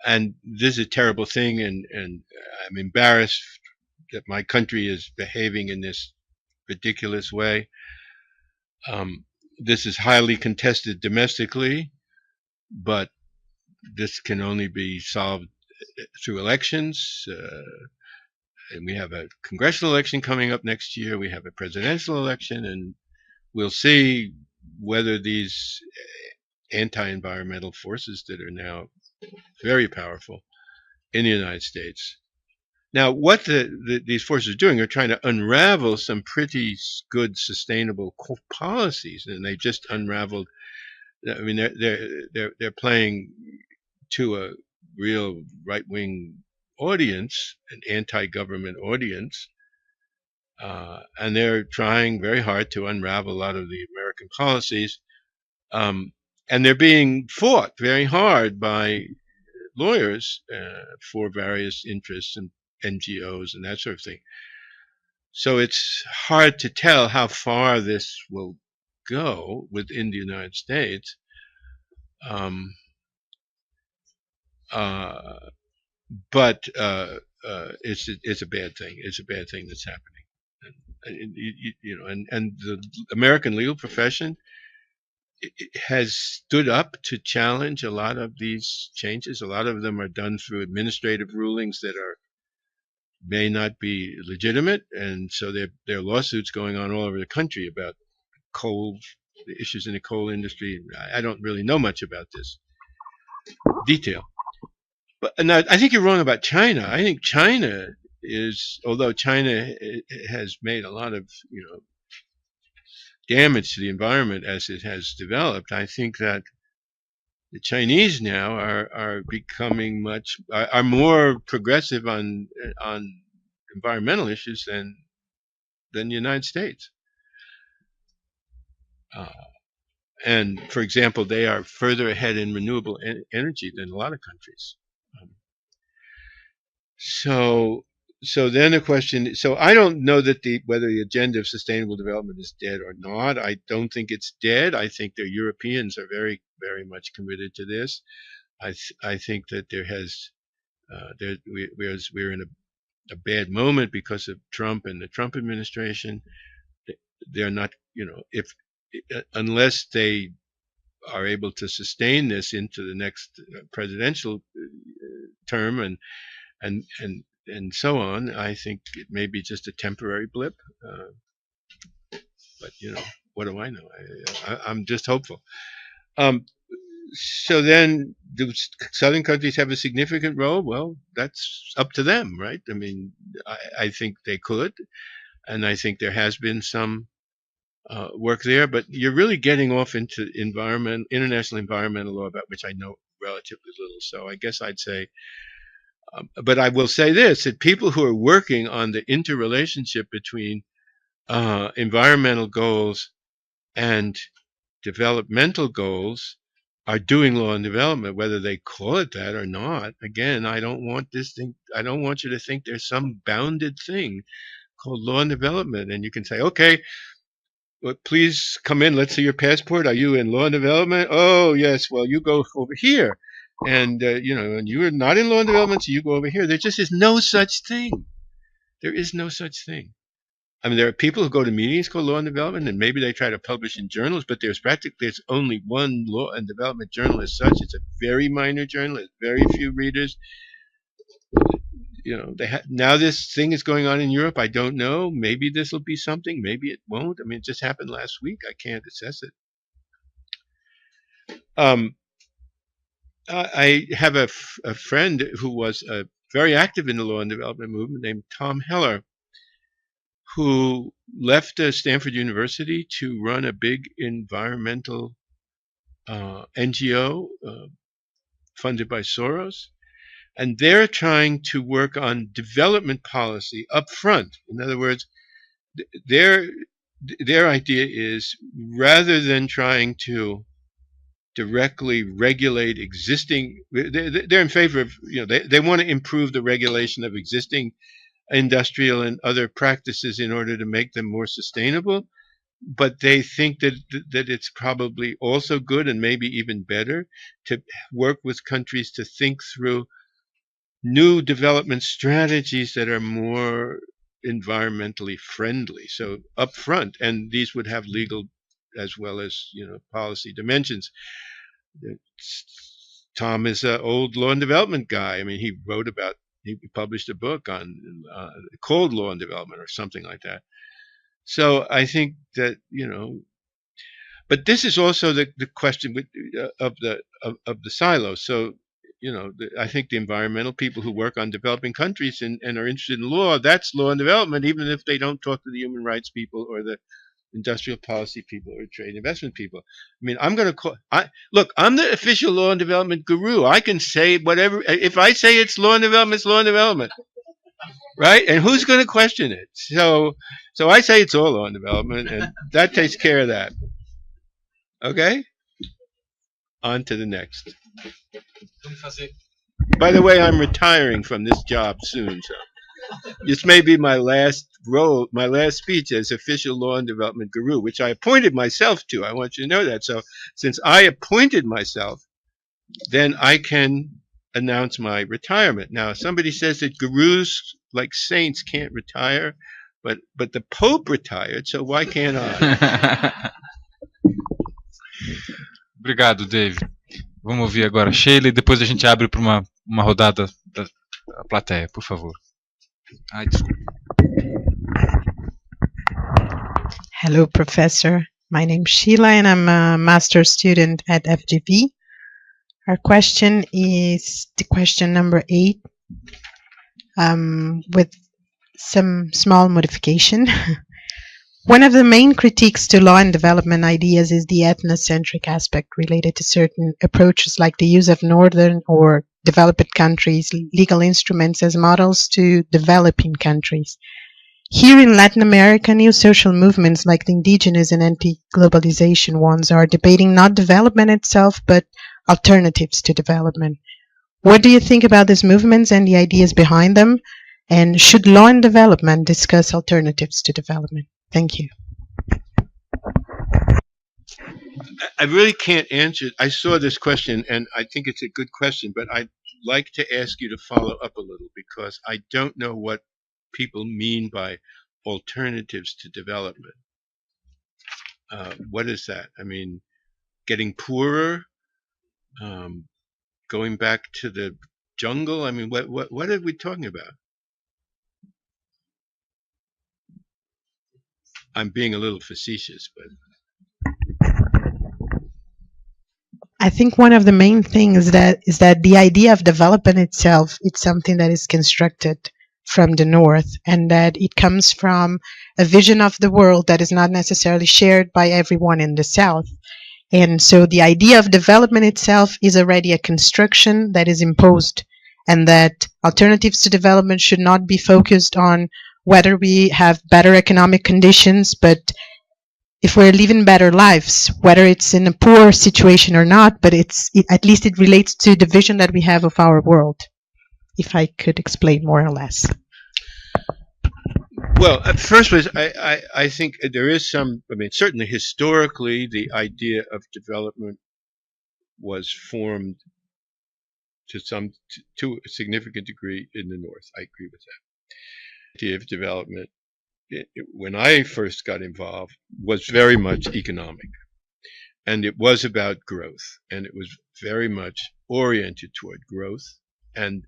and this is a terrible thing. And I'm embarrassed that my country is behaving in this ridiculous way. This is highly contested domestically, but this can only be solved through elections. And we have a congressional election coming up next year. We have a presidential election, and we'll see whether these anti-environmental forces that are now very powerful in the United States. Now, what these forces are doing are trying to unravel some pretty good, sustainable policies, and they just unraveled. I mean, they're playing to a real right-wing audience, an anti-government audience, and they're trying very hard to unravel a lot of the American policies, and they're being fought very hard by lawyers for various interests and NGOs and that sort of thing. So it's hard to tell how far this will go within the United States. But it's a bad thing. It's a bad thing that's happening. And the American legal profession has stood up to challenge a lot of these changes. A lot of them are done through administrative rulings that may not be legitimate, and so there are lawsuits going on all over the country about the issues in the coal industry. I don't really know much about this detail. But I think you're wrong about China. I think China although China has made a lot of damage to the environment as it has developed, I think that the Chinese now are becoming are more progressive on environmental issues than the United States. And for example, they are further ahead in renewable energy than a lot of countries. So then the question. So I don't know that whether the agenda of sustainable development is dead or not. I don't think it's dead. I think the Europeans are very, very much committed to this. I think that we're in a a bad moment because of Trump and the Trump administration. They're not, if unless they are able to sustain this into the next presidential term and so on, I think it may be just a temporary blip. But what do I know? I'm just hopeful. So then, do southern countries have a significant role? Well, that's up to them, right? I mean, I think they could, and I think there has been some work there. But you're really getting off into international environmental law, about which I know relatively little. So I guess I'd say, but I will say this: that people who are working on the interrelationship between environmental goals and developmental goals are doing law and development, whether they call it that or not. Again, I don't want you to think there's some bounded thing called law and development. And you can say, okay, well, please come in. Let's see your passport. Are you in law and development? Oh, yes. Well, you go over here. And, and you're not in law and development, so you go over here. There just is no such thing. There is no such thing. I mean, there are people who go to meetings called law and development, and maybe they try to publish in journals, but there's only one law and development journal as such. It's a very minor journal. It's very few readers. Now this thing is going on in Europe. I don't know. Maybe this will be something. Maybe it won't. I mean, it just happened last week. I can't assess it. I have a friend who was very active in the law and development movement named Tom Heller, who left Stanford University to run a big environmental NGO funded by Soros. And they're trying to work on development policy up front. In other words, their idea is, rather than trying to directly regulate existing, they're in favor of, they want to improve the regulation of existing industrial and other practices in order to make them more sustainable, but they think that it's probably also good and maybe even better to work with countries to think through new development strategies that are more environmentally friendly. So up front, and these would have legal as well as policy dimensions. Tom is an old law and development guy. I mean, he published a book on called Law and Development or something like that. So I think that, but this is also the question of the silo. So, I think the environmental people who work on developing countries and are interested in law, that's law and development, even if they don't talk to the human rights people or the industrial policy people or trade investment people. I mean, I'm the official law and development guru. I can say whatever. If I say it's law and development, it's law and development, right? And who's going to question it? So I say it's all law and development, and that takes care of that. Okay? On to the next. By the way, I'm retiring from this job soon, so this may be my last speech as official law and development guru, which I appointed myself to. I want you to know that. So since I appointed myself, then I can announce my retirement. Now, somebody says that gurus like saints can't retire, but the Pope retired, so why can't I? Obrigado, David. Vamos ouvir agora a Sheila e depois a gente abre para uma rodada da plateia, por favor. Ai, desculpa. Hello, Professor. My name's Sheila, and I'm a master's student at FGV. Our question is the question number 8, with some small modification. One of the main critiques to law and development ideas is the ethnocentric aspect related to certain approaches, like the use of northern or developed countries' legal instruments as models to developing countries. Here in Latin America, new social movements like the indigenous and anti-globalization ones are debating not development itself, but alternatives to development. What do you think about these movements and the ideas behind them? And should law and development discuss alternatives to development? Thank you. I really can't answer. I saw this question, and I think it's a good question, but I'd like to ask you to follow up a little, because I don't know what people mean by alternatives to development. What is that? I mean, getting poorer, going back to the jungle. I mean, what are we talking about? I'm being a little facetious, but I think one of the main things is that the idea of development itself, it's something that is constructed from the North, and that it comes from a vision of the world that is not necessarily shared by everyone in the South. And so the idea of development itself is already a construction that is imposed, and that alternatives to development should not be focused on whether we have better economic conditions, but if we're living better lives, whether it's in a poor situation or not, but at least it relates to the vision that we have of our world, if I could explain more or less. well, at first was I think there is some. I mean, certainly historically, the idea of development was formed to a significant degree in the North. I agree with that. The idea of development, when I first got involved, was very much economic, and it was about growth, and it was very much oriented toward growth, and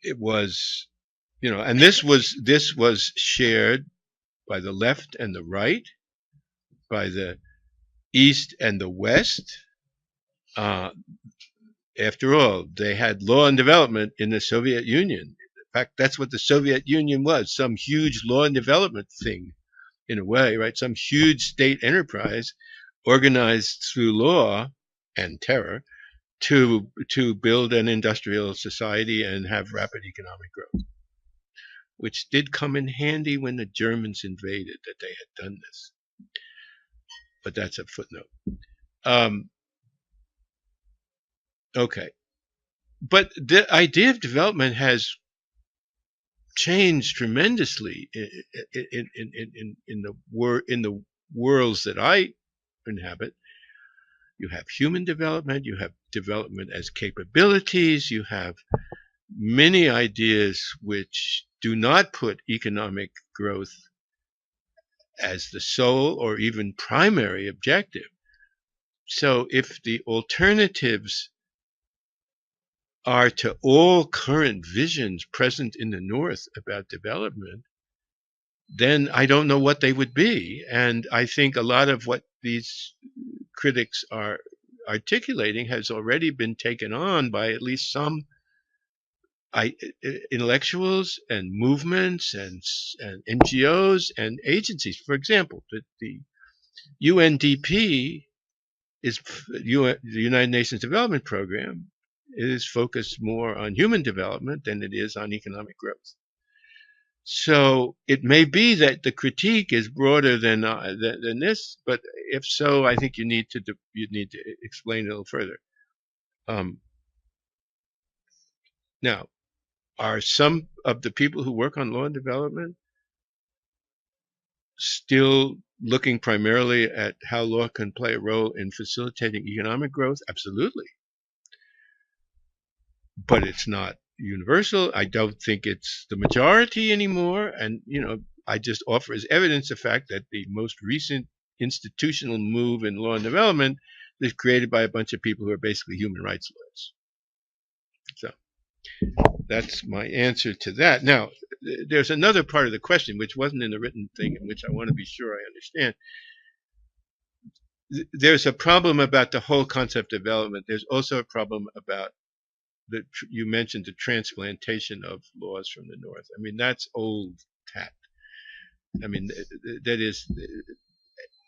it was, and this was shared by the left and the right, by the East and the West. After all, they had law and development in the Soviet Union. In fact, that's what the Soviet Union was, some huge law and development thing, in a way, right? Some huge state enterprise organized through law and terror to build an industrial society and have rapid economic growth, which did come in handy when the Germans invaded, that they had done this. But that's a footnote. Okay. But the idea of development has changed tremendously in the worlds that I inhabit. You have human development, you have development as capabilities, you have many ideas which do not put economic growth as the sole or even primary objective. So if the alternatives are to all current visions present in the North about development, then I don't know what they would be. And I think a lot of what these critics are articulating has already been taken on by at least some intellectuals and movements and NGOs and agencies. For example, the UNDP is the United Nations Development Program. It is focused more on human development than it is on economic growth. So it may be that the critique is broader than this, but if so, I think you need to explain a little further. Now, are some of the people who work on law and development still looking primarily at how law can play a role in facilitating economic growth? Absolutely. But it's not universal. I don't think it's the majority anymore. And, I just offer as evidence the fact that the most recent institutional move in law and development is created by a bunch of people who are basically human rights lawyers. So that's my answer to that. Now, there's another part of the question which wasn't in the written thing, and which I want to be sure I understand. There's a problem about the whole concept of development. There's also a problem about you mentioned the transplantation of laws from the North. I mean, that's old hat. I mean, that is,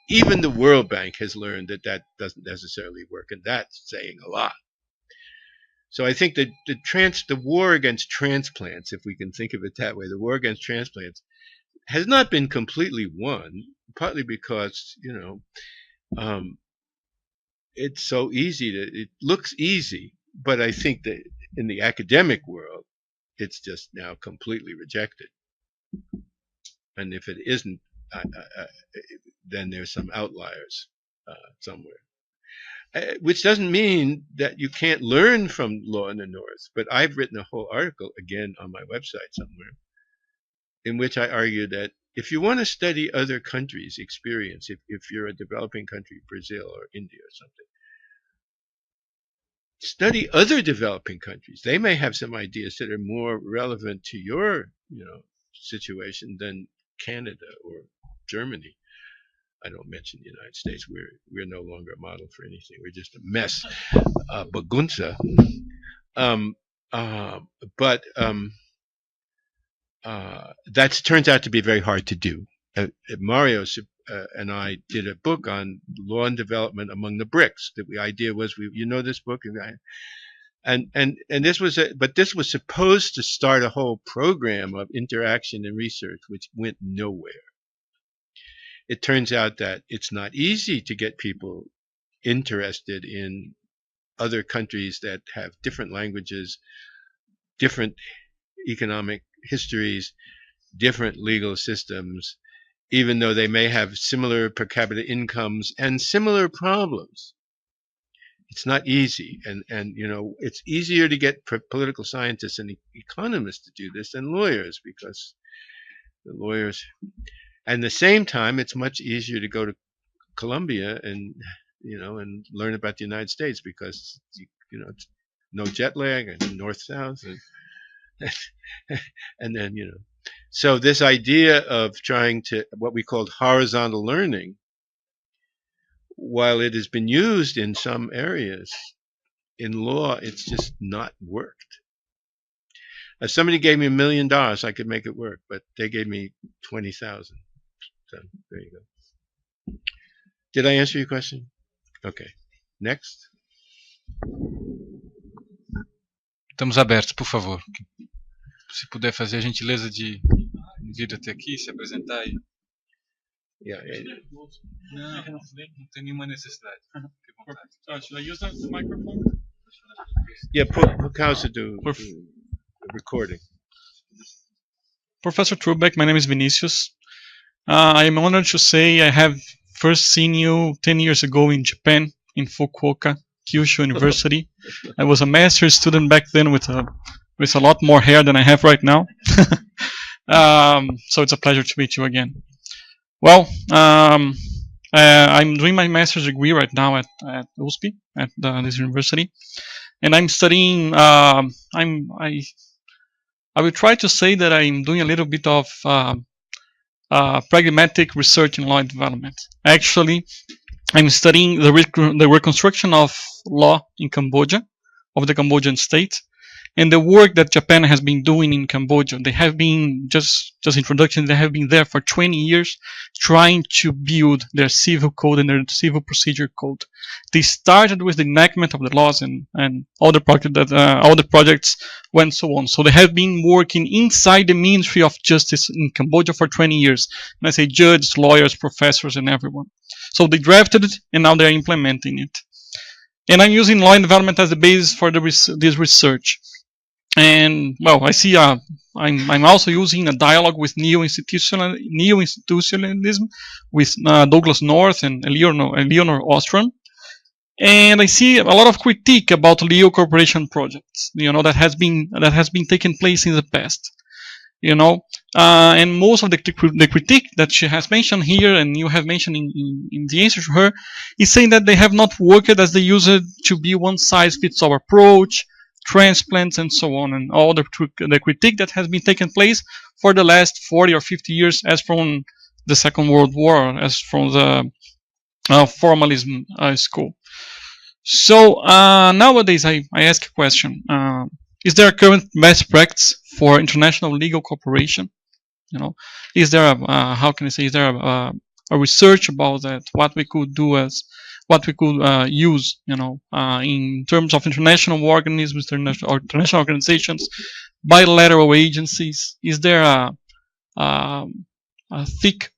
even the World Bank has learned that doesn't necessarily work, and that's saying a lot. So I think that the war against transplants, if we can think of it that way, the war against transplants has not been completely won, partly because, it's so easy it looks easy, but I think that in the academic world, it's just now completely rejected. And if it isn't, then there's some outliers somewhere. which doesn't mean that you can't learn from law in the North. But I've written a whole article, again, on my website somewhere, in which I argue that if you want to study other countries' experience, if you're a developing country, Brazil or India or something, study other developing countries. They may have some ideas that are more relevant to your, situation than Canada or Germany. I don't mention the United States. We're no longer a model for anything. We're just a mess, bagunza. That turns out to be very hard to do. Mario and I did a book on law and development among the BRICS. The idea was, this book, and this was, but this was supposed to start a whole program of interaction and research, which went nowhere. It turns out that it's not easy to get people interested in other countries that have different languages, different economic histories, different legal systems, even though they may have similar per capita incomes and similar problems. It's not easy, and it's easier to get political scientists and economists to do this than lawyers, because the lawyers, and at the same time, it's much easier to go to Colombia and and learn about the United States, because it's no jet lag and north south, and then so this idea of trying to what we called horizontal learning, while it has been used in some areas, in law it's just not worked. If somebody gave me $1 million, I could make it work, but they gave me 20,000. So there you go. Did I answer your question? Okay. Next. Estamos abertos, por favor. Se puder fazer a gentileza de vir até aqui, se apresentar aí. Yeah. Não tem nenhuma necessidade. Should I use the microphone? Yeah, por causa do recording. Professor Trubek, my name is Vinicius. I am honored to say I have first seen you 10 years ago in Japan, in Fukuoka, Kyushu University. I was a master's student back then with a lot more hair than I have right now. So it's a pleasure to meet you again. Well, I'm doing my master's degree right now at USP, at this university, and I'm studying. I will try to say that I'm doing a little bit of pragmatic research in law and development. Actually, I'm studying the reconstruction of law in Cambodia, of the Cambodian state, and the work that Japan has been doing in Cambodia. They have been, just introduction, they have been there for 20 years trying to build their civil code and their civil procedure code. They started with the enactment of the laws and all the projects went so on. So they have been working inside the Ministry of Justice in Cambodia for 20 years. And I say judges, lawyers, professors, and everyone. So they drafted it and now they're implementing it. And I'm using law and development as the basis for this research. And well, I see I'm also using a dialogue with neo-institutionalism with Douglas North and Eleanor Ostrom. And I see a lot of critique about legal cooperation projects, that has been taking place in the past. And most of the critique that she has mentioned here, and you have mentioned in the answer to her, is saying that they have not worked as they used to be one-size-fits-all approach, transplants, and so on, and all the critique that has been taking place for the last 40 or 50 years, as from the Second World War, as from the formalism school. So nowadays, I ask a question: is there a current best practice for international legal cooperation? Is there how can I say? Is there a research about that? What we could do what we could use, in terms of international organisms, international organizations, bilateral agencies? Is there a thick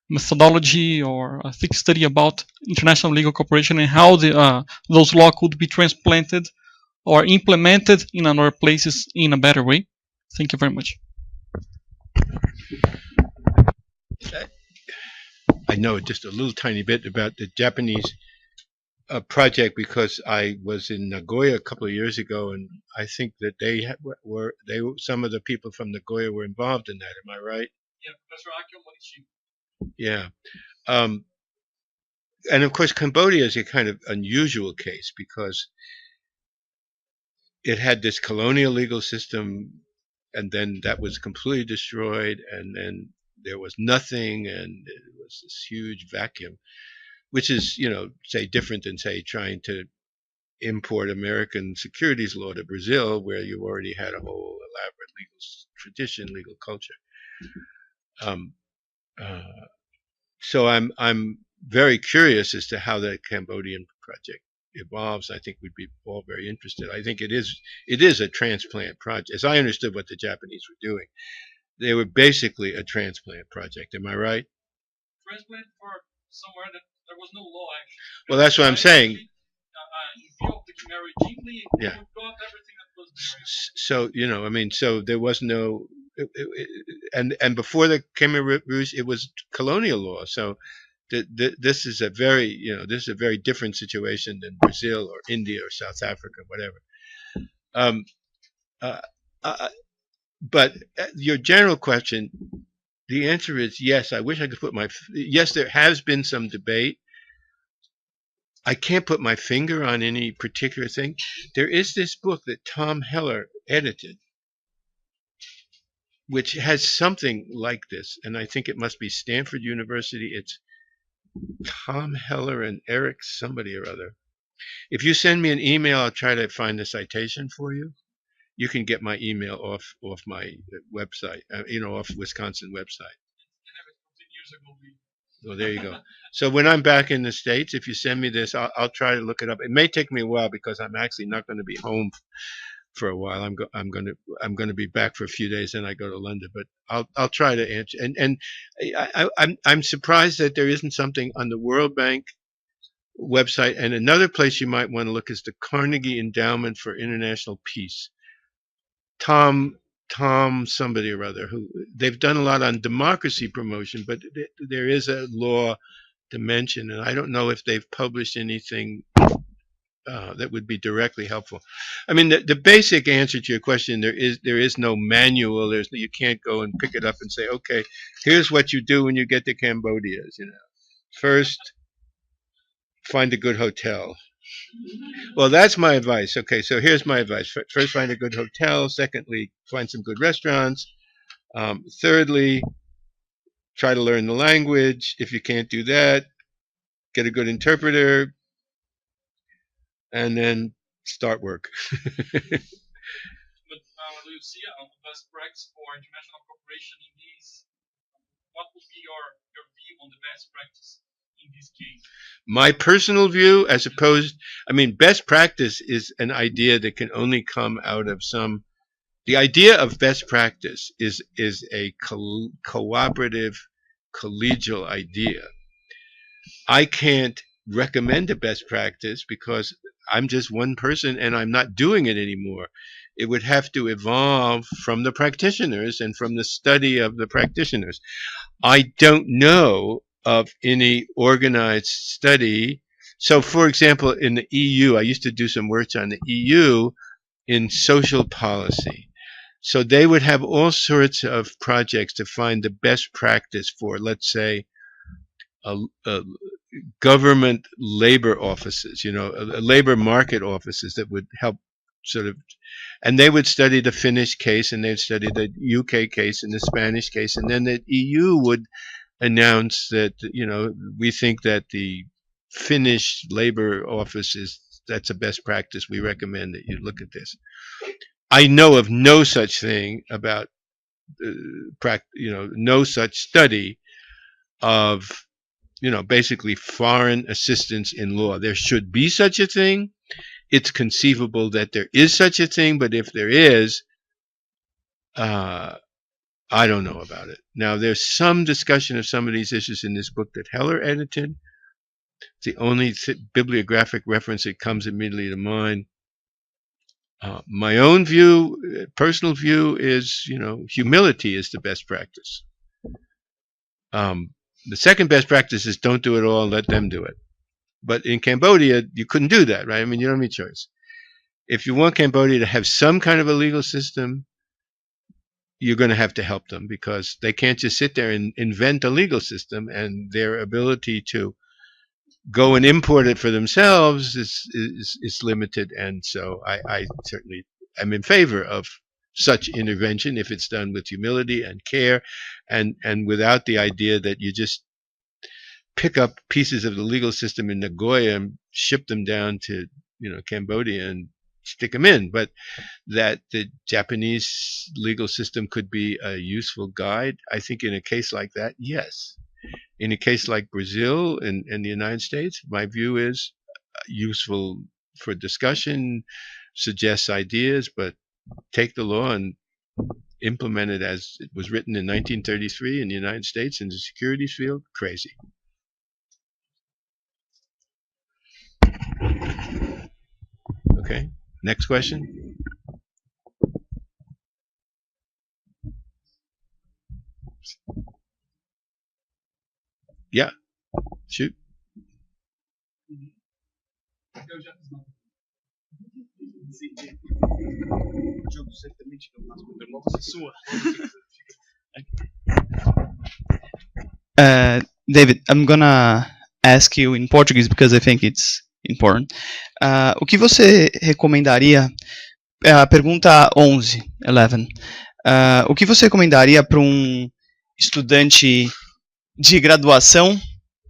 methodology or a thick study about international legal cooperation and how those laws could be transplanted or implemented in other places in a better way? Thank you very much. I know just a little tiny bit about the Japanese a project because I was in Nagoya a couple of years ago, and I think that were some of the people from Nagoya were involved in that. Am I right? Yeah, Professor Akio Morishi. Yeah. And of course, Cambodia is a kind of unusual case because it had this colonial legal system, and then that was completely destroyed, and then there was nothing, and it was this huge vacuum, which is, say, different than, say, trying to import American securities law to Brazil, where you already had a whole elaborate legal tradition, legal culture. So I'm very curious as to how that Cambodian project evolves. I think we'd be all very interested. I think it is a transplant project. As I understood what the Japanese were doing, they were basically a transplant project. Am I right? Transplant for somewhere that there was no law, actually. Well, that's what I'm saying. In view of the Khmer regime, Yeah. got everything that was there. So, so there was no, and before the Khmer Rouge, it was colonial law. So this is a very different situation than Brazil or India or South Africa, whatever. But your general question, the answer is yes. I wish I could yes, there has been some debate. I can't put my finger on any particular thing. There is this book that Tom Heller edited, which has something like this, and I think it must be Stanford University. It's Tom Heller and Eric somebody or other. If you send me an email, I'll try to find the citation for you. You can get my email off my website, off Wisconsin website. Well, there you go. So when I'm back in the States, if you send me this, I'll try to look it up. It may take me a while because I'm actually not going to be home for a while. I'm going to be back for a few days, and I go to London. But I'll try to answer. And I'm surprised that there isn't something on the World Bank website. And another place you might want to look is the Carnegie Endowment for International Peace. Tom somebody or other, who they've done a lot on democracy promotion, but there is a law dimension, and I don't know if they've published anything that would be directly helpful. I mean, the basic answer to your question, there is no manual. You can't go and pick it up and say, okay, here's what you do when you get to Cambodia. First, find a good hotel. Well, that's my advice. Okay, so here's my advice. First, find a good hotel. Secondly, find some good restaurants. Thirdly, try to learn the language. If you can't do that, get a good interpreter, and then start work. But do you see a best practice for international cooperation in these? What would be your view on the best practice in this case? My personal view, best practice is an idea that can only come out of the idea of best practice is a cooperative, collegial idea. I can't recommend a best practice because I'm just one person and I'm not doing it anymore. It would have to evolve from the practitioners and from the study of the practitioners. I don't know of any organized study. So, for example, in the EU, I used to do some work on the EU in social policy. So they would have all sorts of projects to find the best practice for, let's say, government labor offices, labor market offices that would help and they would study the Finnish case, and they'd study the UK case and the Spanish case, and then the EU would announce that, we think that the Finnish labor office that's a best practice. We recommend that you look at this. I know of no such thing about, no such study of, basically foreign assistance in law. There should be such a thing. It's conceivable that there is such a thing, but if there is, I don't know about it. Now, there's some discussion of some of these issues in this book that Heller edited. The only bibliographic reference that comes immediately to mind. My own view, personal view, is, humility is the best practice. The second best practice is don't do it all and let them do it. But in Cambodia, you couldn't do that, right? I mean, you don't have any choice. If you want Cambodia to have some kind of a legal system, you're going to have to help them, because they can't just sit there and invent a legal system, and their ability to go and import it for themselves is limited. And so I certainly am in favor of such intervention if it's done with humility and care, and without the idea that you just pick up pieces of the legal system in Nagoya and ship them down to Cambodia and stick them in, but that the Japanese legal system could be a useful guide. I think in a case like that, yes. In a case like Brazil and the United States, my view is useful for discussion, suggests ideas, but take the law and implement it as it was written in 1933 in the United States in the securities field, crazy. Okay, next question. Yeah, shoot. David, I'm gonna ask you in Portuguese because I think it's important. O que você recomendaria, a pergunta 11, o que você recomendaria para um estudante de graduação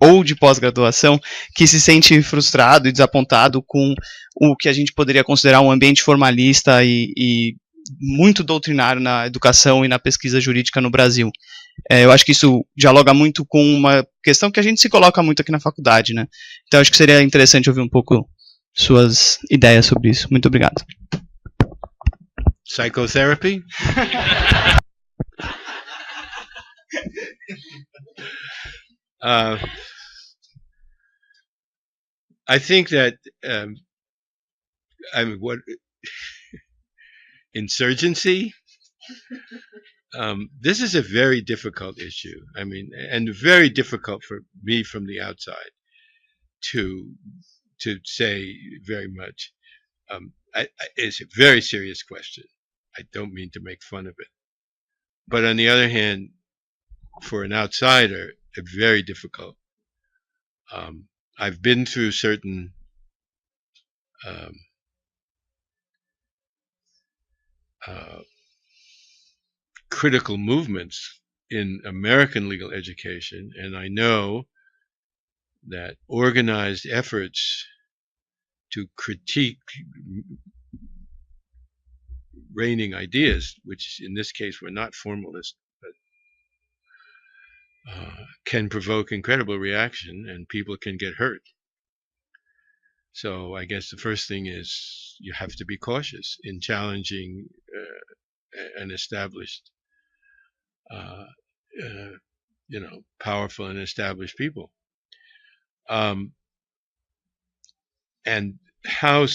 ou de pós-graduação que se sente frustrado e desapontado com o que a gente poderia considerar um ambiente formalista e muito doutrinário na educação e na pesquisa jurídica no Brasil? Eu acho que isso dialoga muito com uma questão que a gente se coloca muito aqui na faculdade, né? Então acho que seria interessante ouvir um pouco suas ideias sobre isso. Muito obrigado. Psychotherapy? I think that what insurgency? This is a very difficult issue. I mean, and very difficult for me from the outside to say very much. It's a very serious question. I don't mean to make fun of it, but on the other hand, for an outsider, very difficult. I've been through certain critical movements in American legal education, and I know that organized efforts to critique reigning ideas, which in this case were not formalist, can provoke incredible reaction, and people can get hurt. So I guess the first thing is you have to be cautious in challenging an established, powerful and established people. And how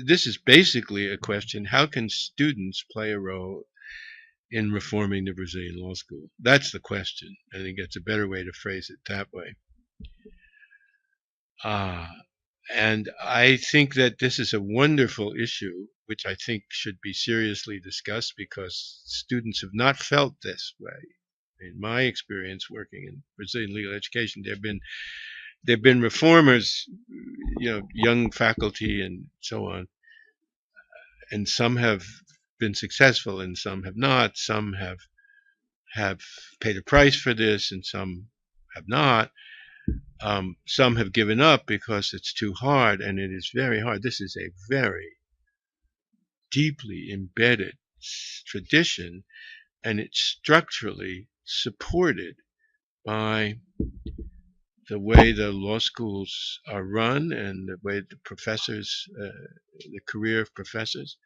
this is basically a question: how can students play a role in reforming the Brazilian law school? That's the question. I think it's a better way to phrase it that way. And I think that this is a wonderful issue, which I think should be seriously discussed, because students have not felt this way. In my experience working in Brazilian legal education, there've been reformers, young faculty and so on, and some have been successful and some have not. Some have paid a price for this and some have not. Some have given up because it's too hard, and it is very hard. This is a very deeply embedded tradition, and it's structurally supported by the way the law schools are run and the way the professors, the career of professors.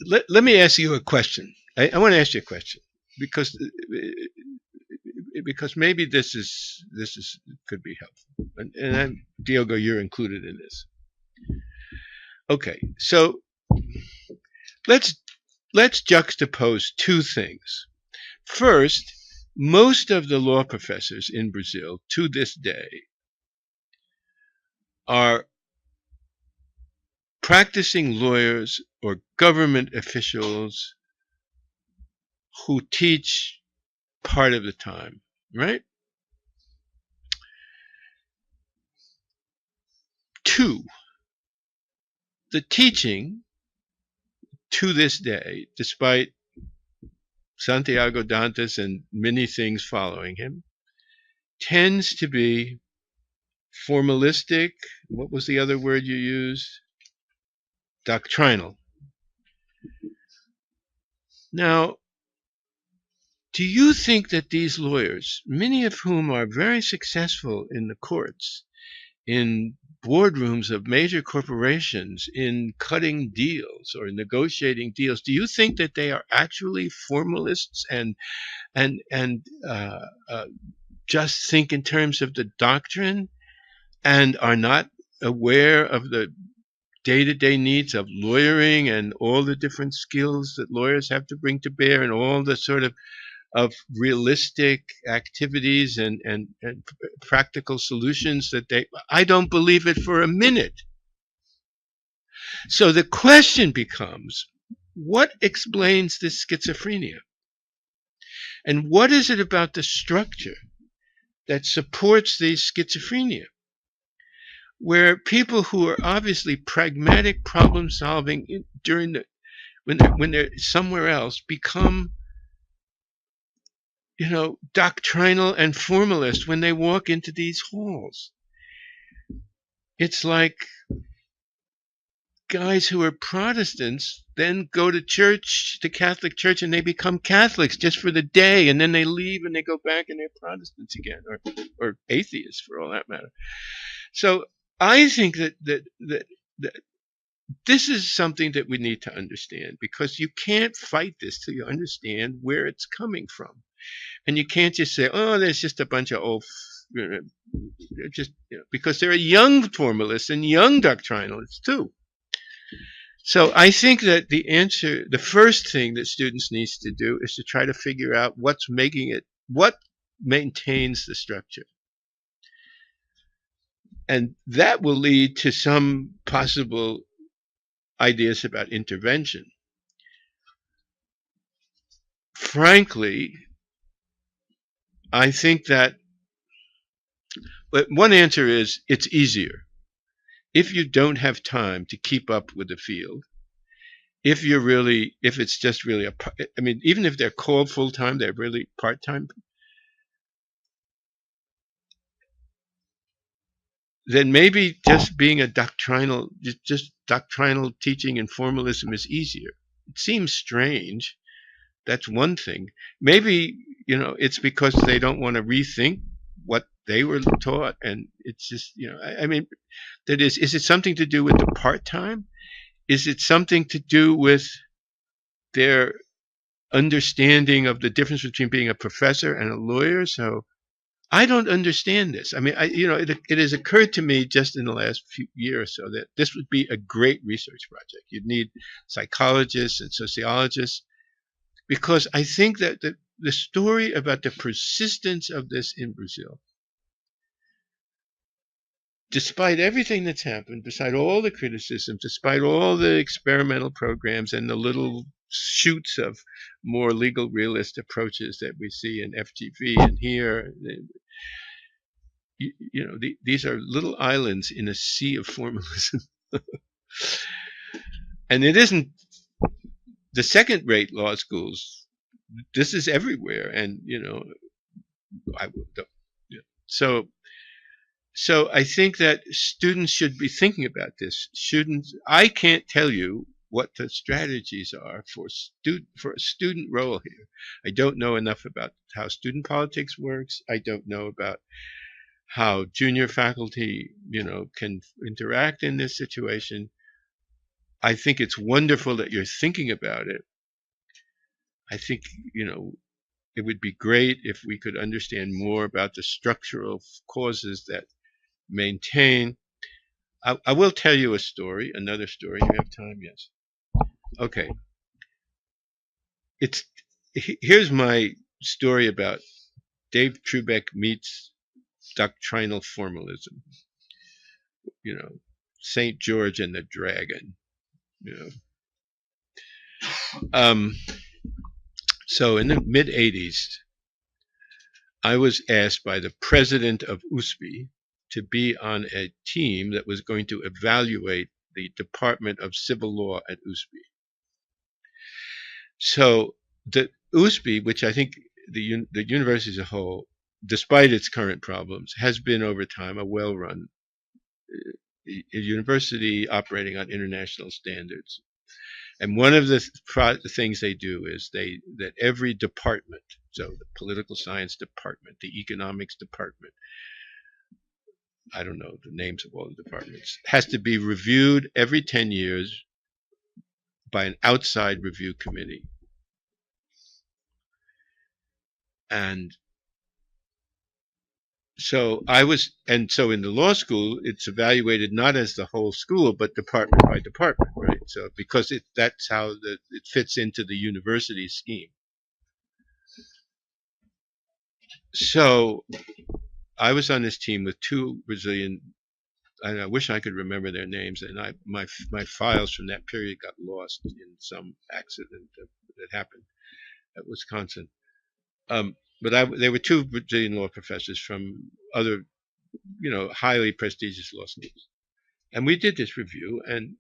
Let me ask you a question. I want to ask you a question because maybe this could be helpful. And Diogo, you're included in this. Okay, so let's juxtapose two things. First, most of the law professors in Brazil to this day are practicing lawyers or government officials who teach part of the time, right? 2, the teaching to this day, despite Santiago Dantas and many things following him, tends to be formalistic. What was the other word you used? Doctrinal. Now, do you think that these lawyers, many of whom are very successful in the courts, in boardrooms of major corporations, in cutting deals or negotiating deals, do you think that they are actually formalists and just think in terms of the doctrine and are not aware of the day-to-day needs of lawyering and all the different skills that lawyers have to bring to bear and all the sort of realistic activities and practical solutions that I don't believe it for a minute. So the question becomes, what explains this schizophrenia? And what is it about the structure that supports this schizophrenia? Where people who are obviously pragmatic problem solving when they're somewhere else become doctrinal and formalist when they walk into these halls. It's like guys who are Protestants then go to church, the Catholic Church, and they become Catholics just for the day, and then they leave and they go back and they're Protestants again, or atheists for all that matter. So I think that this is something that we need to understand, because you can't fight this till you understand where it's coming from. And you can't just say, oh, there's just a bunch of old, because there are young formalists and young doctrinalists too. So I think that the first thing that students need to do is to try to figure out what maintains the structure. And that will lead to some possible ideas about intervention. Frankly, I think that one answer is it's easier. If you don't have time to keep up with the field, if it's just really even if they're called full-time, they're really part-time, then maybe just being doctrinal teaching and formalism is easier. It seems strange. That's one thing. Maybe, it's because they don't want to rethink what they were taught. And it's just, that is it something to do with the part-time? Is it something to do with their understanding of the difference between being a professor and a lawyer? So I don't understand this. It has occurred to me just in the last few years or so that this would be a great research project. You'd need psychologists and sociologists, because I think that the story about the persistence of this in Brazil, despite everything that's happened, despite all the criticism, despite all the experimental programs and the little shoots of more legal realist approaches that we see in FGV and here, these are little islands in a sea of formalism. And it isn't the second-rate law schools. This is everywhere, and So I think that students should be thinking about this. I can't tell you what the strategies are for a student role here. I don't know enough about how student politics works. I don't know about how junior faculty, can interact in this situation. I think it's wonderful that you're thinking about it. I think, it would be great if we could understand more about the structural causes that maintain. I will tell you another story. You have time? Yes. Okay. Here's my story about David Trubek meets doctrinal formalism. St. George and the Dragon. So in the mid-'80s, I was asked by the president of USP to be on a team that was going to evaluate the Department of Civil Law at USP. So the USP, which I think the university as a whole, despite its current problems, has been over time a well-run university operating on international standards. And one of the things they do is that every department, so the political science department, the economics department, I don't know the names of all the departments, has to be reviewed every 10 years by an outside review committee. And so in the law school, it's evaluated not as the whole school, but department by department, right? So because that's how it fits into the university scheme. So I was on this team with two Brazilian, and I wish I could remember their names, and my files from that period got lost in some accident that happened at Wisconsin. But they were two Brazilian law professors from other, highly prestigious law schools. And we did this review, and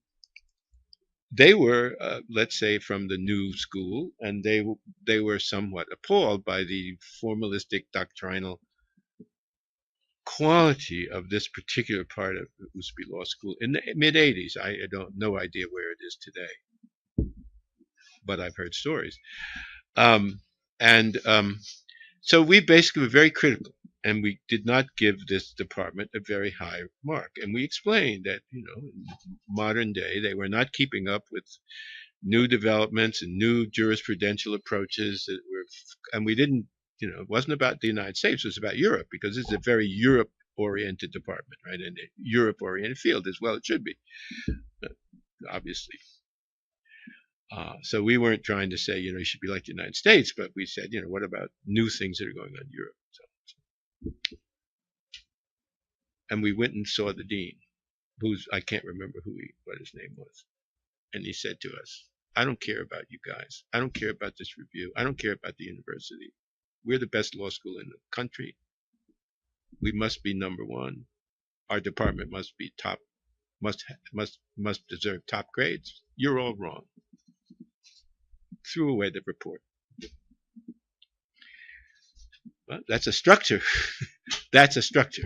they were, let's say, from the new school, and they were somewhat appalled by the formalistic doctrinal quality of this particular part of the USP Law School in the mid-'80s. I don't no idea where it is today, but I've heard stories. So we basically were very critical, and we did not give this department a very high mark. And we explained that, in modern day, they were not keeping up with new developments and new jurisprudential approaches and we didn't, it wasn't about the United States, it was about Europe, because it's a very Europe-oriented department, right? And a Europe-oriented field as well, it should be, obviously. So we weren't trying to say, you should be like the United States, but we said, what about new things that are going on in Europe? And we went and saw the dean, I can't remember what his name was. And he said to us, I don't care about you guys. I don't care about this review. I don't care about the university. We're the best law school in the country. We must be number one. Our department must be top, must deserve top grades. You're all wrong. Threw away the report. Well, that's a structure. That's a structure.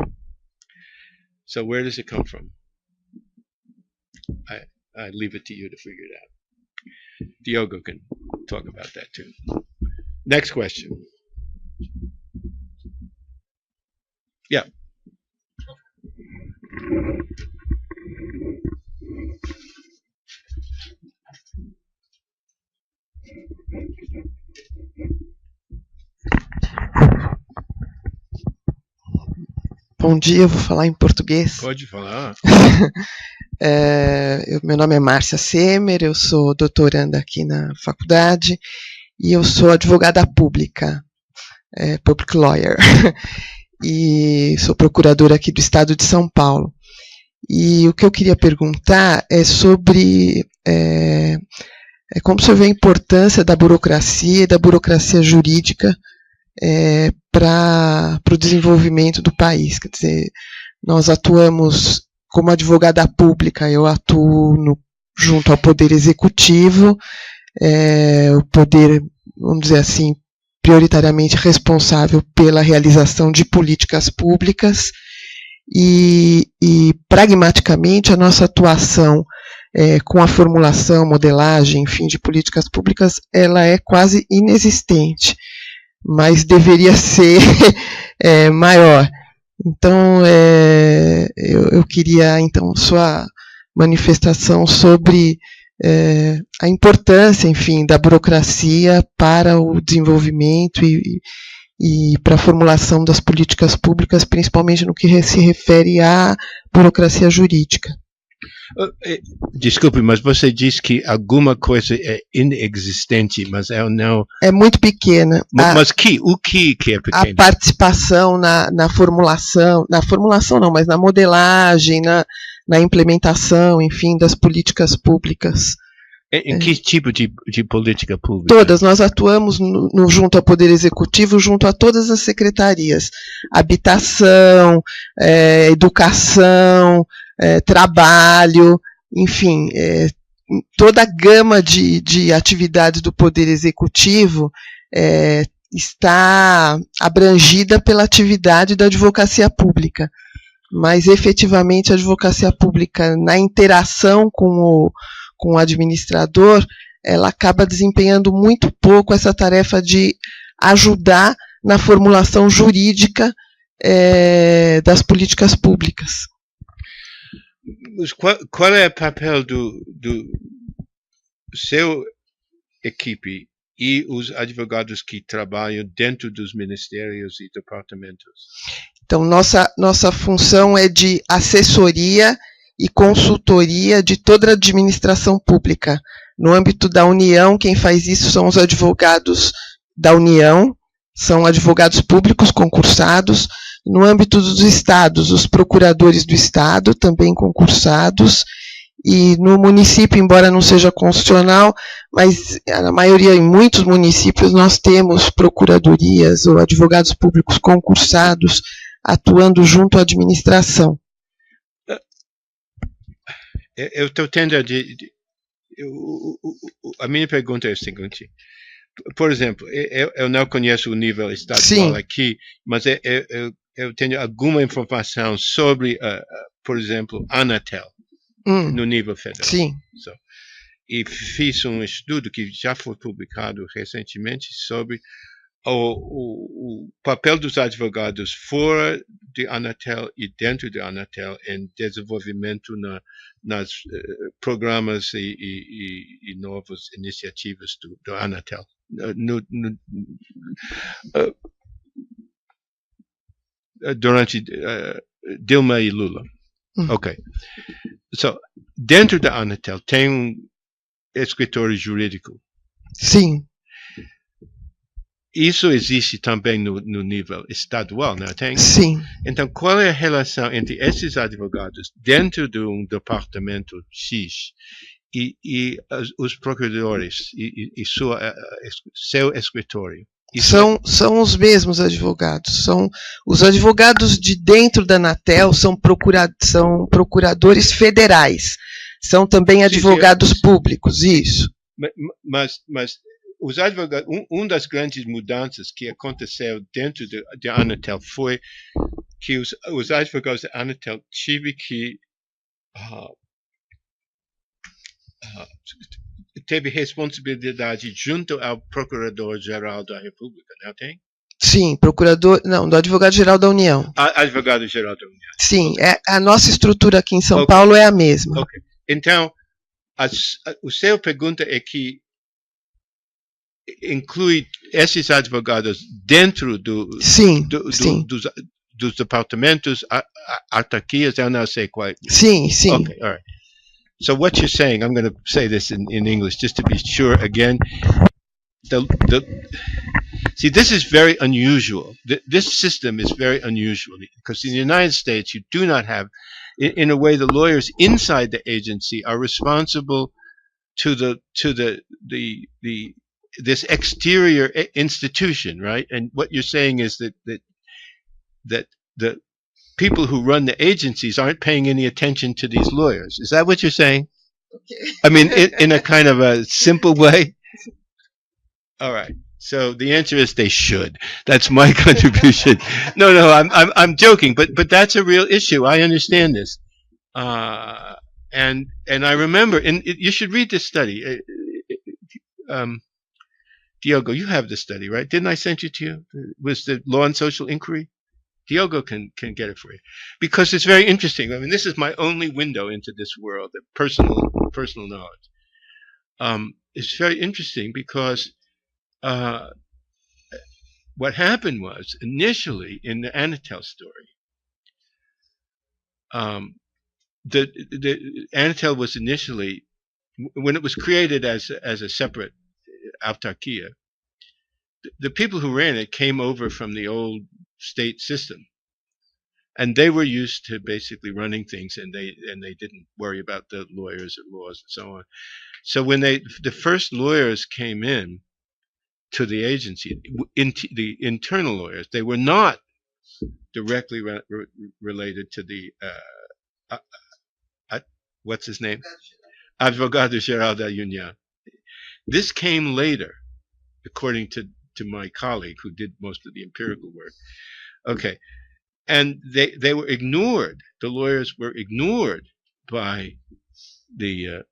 So where does it come from? I leave it to you to figure it out. Diogo can talk about that too. Next question. Yeah. Bom dia, eu vou falar em português. Pode falar. Meu nome é Márcia Semer, eu sou doutoranda aqui na faculdade e eu sou advogada pública, public lawyer, e sou procuradora aqui do estado de São Paulo. E o que eu queria perguntar é sobre como você vê a importância da burocracia e da burocracia jurídica para o desenvolvimento do país. Quer dizer, nós atuamos como advogada pública, eu atuo junto ao Poder Executivo, o poder, vamos dizer assim, prioritariamente responsável pela realização de políticas públicas e pragmaticamente, a nossa atuação com a formulação, modelagem, enfim, de políticas públicas, ela é quase inexistente, mas deveria ser maior. Então, eu queria, então, sua manifestação sobre a importância, enfim, da burocracia para o desenvolvimento e para a formulação das políticas públicas, principalmente no que se refere à burocracia jurídica. Desculpe, mas você diz que alguma coisa é inexistente, mas eu não... É muito pequena. Mas o que é pequeno? A participação na formulação não, mas na modelagem, na implementação, enfim, das políticas públicas. Em que tipo de política pública? Todas, nós atuamos junto ao Poder Executivo, junto a todas as secretarias. Habitação, educação, trabalho, enfim, toda a gama de atividades do Poder Executivo está abrangida pela atividade da advocacia pública. Mas, efetivamente, a advocacia pública, na interação com o administrador, ela acaba desempenhando muito pouco essa tarefa de ajudar na formulação jurídica das políticas públicas. Qual é o papel do seu equipe e os advogados que trabalham dentro dos ministérios e departamentos? Então, nossa função é de assessoria e consultoria de toda a administração pública. No âmbito da União, quem faz isso são os advogados da União, são advogados públicos concursados. No âmbito dos estados, os procuradores do estado, também concursados. E no município, embora não seja constitucional, mas na maioria, em muitos municípios, nós temos procuradorias ou advogados públicos concursados atuando junto à administração. Eu estou tendo a minha pergunta é a seguinte. Por exemplo, eu não conheço o nível estadual aqui, mas eu tenho alguma informação sobre, por exemplo, Anatel, no nível federal. Sim. E fiz um estudo que já foi publicado recentemente sobre o papel dos advogados fora de Anatel e dentro de Anatel em desenvolvimento nas programas e novas iniciativas do Anatel. Durante Dilma e Lula. Ok. Dentro da Anatel tem um escritório jurídico. Sim. Isso existe também no nível estadual, não tem? Sim. Então, qual é a relação entre esses advogados dentro de um departamento X e os procuradores e seu escritório? São os mesmos advogados. São os advogados de dentro da Anatel, são procuradores federais. São também advogados públicos, isso. Mas os advogados, das grandes mudanças que aconteceu dentro de Anatel foi que os advogados da Anatel tiveram que teve responsabilidade junto ao Procurador-Geral da República, não tem? Sim, do Advogado-Geral da União. Advogado-Geral da União. Sim, a nossa estrutura aqui em São Paulo é a mesma. Ok. Então, a sua pergunta é que inclui esses advogados dentro dos departamentos, autarquias, eu não sei qual. Sim. Okay, all right. So what you're saying, I'm going to say this in English just to be sure again. See, this is very unusual. This system is very unusual because in the United States, you do not have, in a way, the lawyers inside the agency are responsible to this exterior institution, right? And what you're saying is that the people who run the agencies aren't paying any attention to these lawyers. Is that what you're saying? Okay. I mean, in a kind of a simple way? All right. So the answer is they should. That's my contribution. No, I'm joking, but that's a real issue. I understand this. And I remember, and you should read this study. Diogo, you have the study, right? Didn't I send it to you? It was the Law and Social Inquiry? Diogo can get it for you. Because it's very interesting. I mean, this is my only window into this world, the personal knowledge. It's very interesting because what happened was, initially, in the Anatel story, the Anatel was initially, when it was created as a separate autarkia, the people who ran it came over from the old state system, and they were used to basically running things, and they didn't worry about the lawyers or laws and so on. So when the first lawyers came in to the agency, the internal lawyers, they were not directly related to the what's his name? Advogado Geral da União. This came later, according to my colleague who did most of the empirical work. Okay. And they were ignored. The lawyers were ignored by the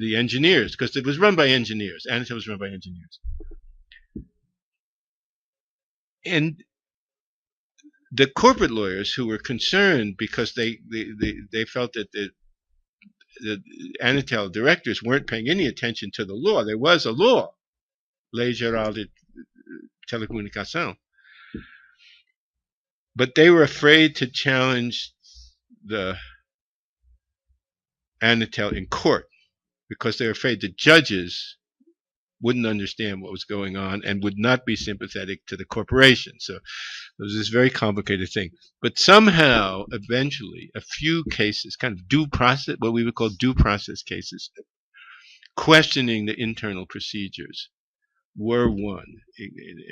engineers, because it was run by engineers. Anatel was run by engineers. And the corporate lawyers who were concerned because they felt that the Anatel directors weren't paying any attention to the law. There was a law, Lei Geral de Telecomunicação. But they were afraid to challenge the Anatel in court because they were afraid the judges wouldn't understand what was going on and would not be sympathetic to the corporation. So it was this very complicated thing. But somehow, eventually, a few cases, kind of due process, what we would call due process cases, questioning the internal procedures, were won.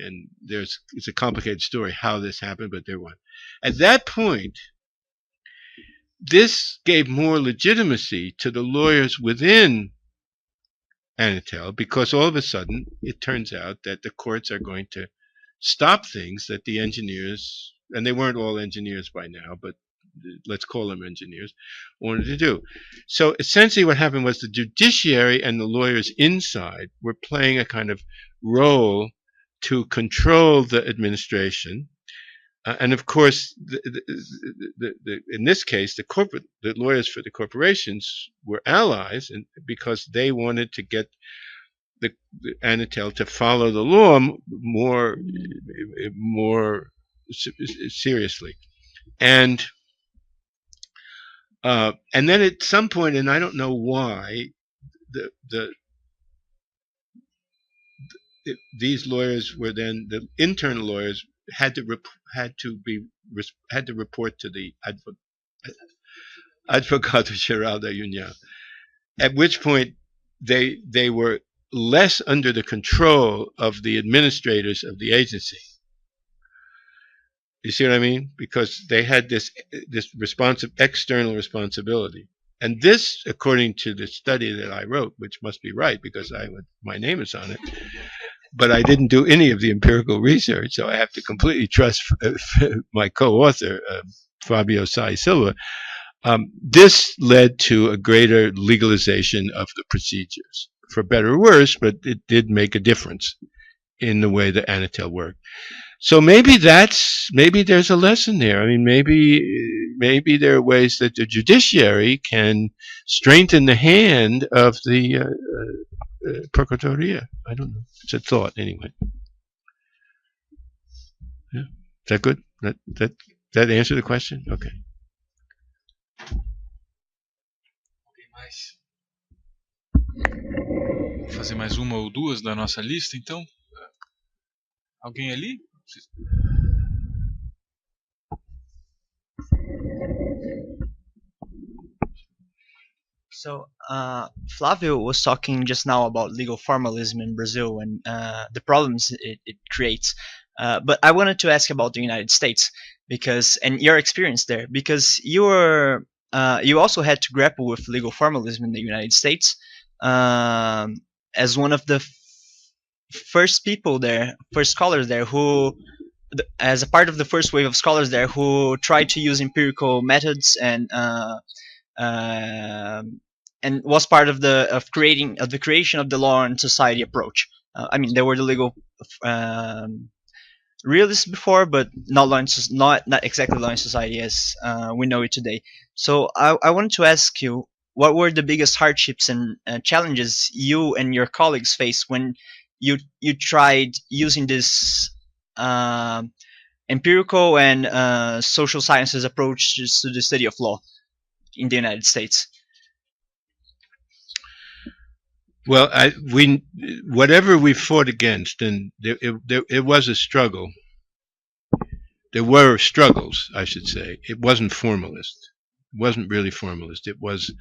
And it's a complicated story how this happened, but they're won. At that point, this gave more legitimacy to the lawyers within Anatel, because all of a sudden it turns out that the courts are going to stop things that the engineers, and they weren't all engineers by now, but let's call them engineers, wanted to do. So essentially what happened was the judiciary and the lawyers inside were playing a kind of role to control the administration. And of course, in this case, the lawyers for the corporations were allies, and because they wanted to get the Anatel to follow the law more seriously. And then at some point, and I don't know why, these lawyers were then, the internal lawyers had to report to the Advogado Geral da União, at which point they were less under the control of the administrators of the agency. You see what I mean? Because they had this external responsibility. And this, according to the study that I wrote, which must be right because my name is on it, but I didn't do any of the empirical research, so I have to completely trust my co-author, Fabio Sai Silva. This led to a greater legalization of the procedures, for better or worse, but it did make a difference in the way that Anatel worked. So maybe there's a lesson there. I mean, maybe there are ways that the judiciary can strengthen the hand of the Procuradoria. I don't know. It's a thought, anyway. Yeah. Is that good? That answer the question? Okay. Vou fazer mais uma ou duas da nossa lista, então. Alguém ali? So Flavio was talking just now about legal formalism in Brazil and the problems it creates. But I wanted to ask about the United States and your experience there, because you also had to grapple with legal formalism in the United States as one of the first scholars there who, as a part of the first wave of scholars there who tried to use empirical methods and was part of the creation of the law and society approach. I mean, there were the legal realists before, but not exactly law and society as we know it today. So I wanted to ask you, what were the biggest hardships and challenges you and your colleagues faced when you tried using this empirical and social sciences approach to the study of law? in the United States? Well, whatever we fought against, and it was a struggle. There were struggles, I should say. It wasn't formalist. It wasn't really formalist. It was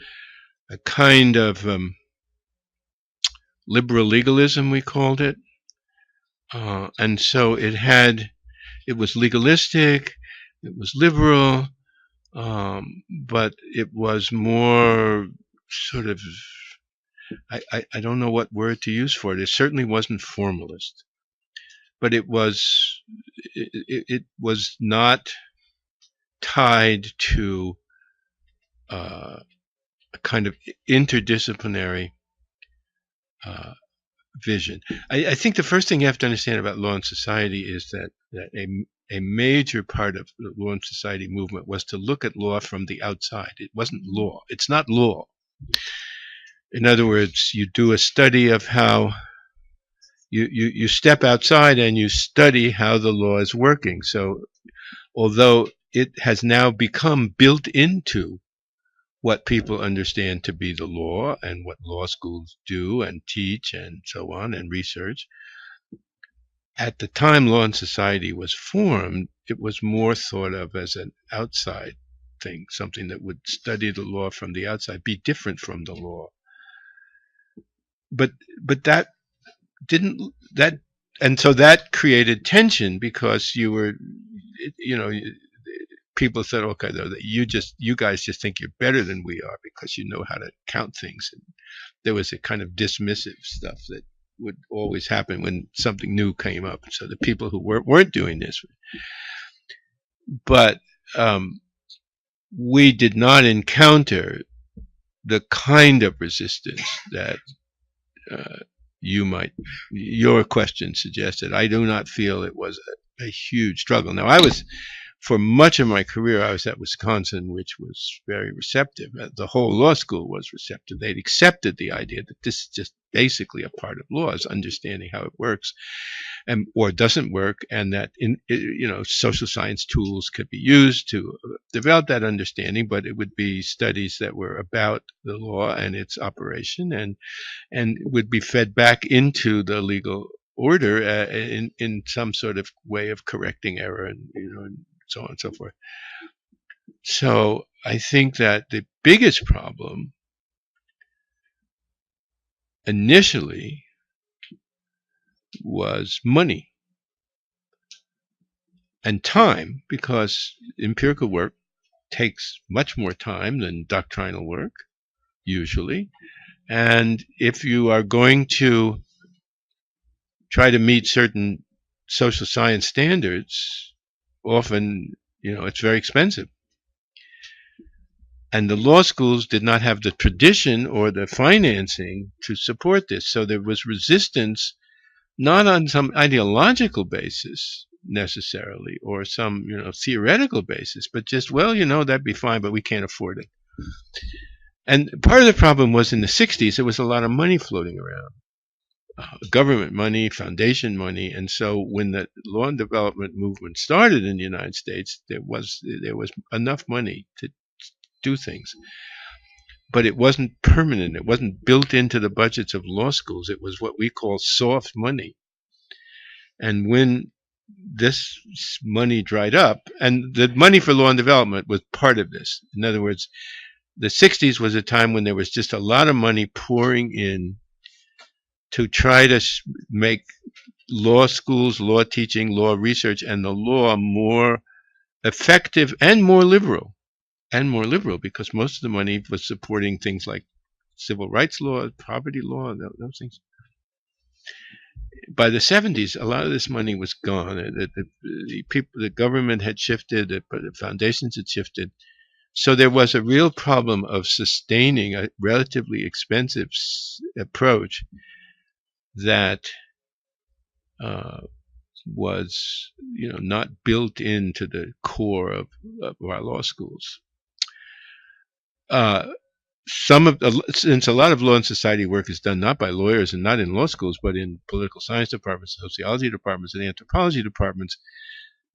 a kind of liberal legalism, we called it. And so it was legalistic, it was liberal, but it was more sort of, I don't know what word to use for it. It certainly wasn't formalist, but it was not tied to a kind of interdisciplinary vision. I think the first thing you have to understand about law and society is that a major part of the law and society movement was to look at law from the outside. It wasn't law. It's not law. In other words, you do a study of how you step outside and you study how the law is working. So although it has now become built into what people understand to be the law and what law schools do and teach and so on and research, at the time Law and Society was formed, it was more thought of as an outside thing, something that would study the law from the outside, be different from the law. But that didn't, and so that created tension because people said, okay, you guys just think you're better than we are because you know how to count things. And there was a kind of dismissive stuff that would always happen when something new came up. So the people who weren't doing this, but we did not encounter the kind of resistance that your question suggested. I do not feel it was a huge struggle. Now, for much of my career, I was at Wisconsin, which was very receptive. The whole law school was receptive. They'd accepted the idea that this is just basically a part of law, is understanding how it works or doesn't work, and that social science tools could be used to develop that understanding, but it would be studies that were about the law and its operation and would be fed back into the legal order in some sort of way of correcting error and so on and so forth. So I think that the biggest problem initially was money and time, because empirical work takes much more time than doctrinal work, usually. And if you are going to try to meet certain social science standards, often, it's very expensive. And the law schools did not have the tradition or the financing to support this. So there was resistance, not on some ideological basis necessarily, or some, theoretical basis, but just, that'd be fine, but we can't afford it. And part of the problem was in the 60s, there was a lot of money floating around. Government money, foundation money, and so when the law and development movement started in the United States, there was enough money to do things, but it wasn't permanent. It wasn't built into the budgets of law schools. It was what we call soft money. And when this money dried up, and the money for law and development was part of this. In other words, the 60s was a time when there was just a lot of money pouring in to try to make law schools, law teaching, law research, and the law more effective and more liberal. Because most of the money was supporting things like civil rights law, property law, those things. By the 70s, a lot of this money was gone. The government had shifted, the foundations had shifted. So there was a real problem of sustaining a relatively expensive approach that was, not built into the core of our law schools. Since a lot of law and society work is done not by lawyers and not in law schools, but in political science departments, sociology departments, and anthropology departments,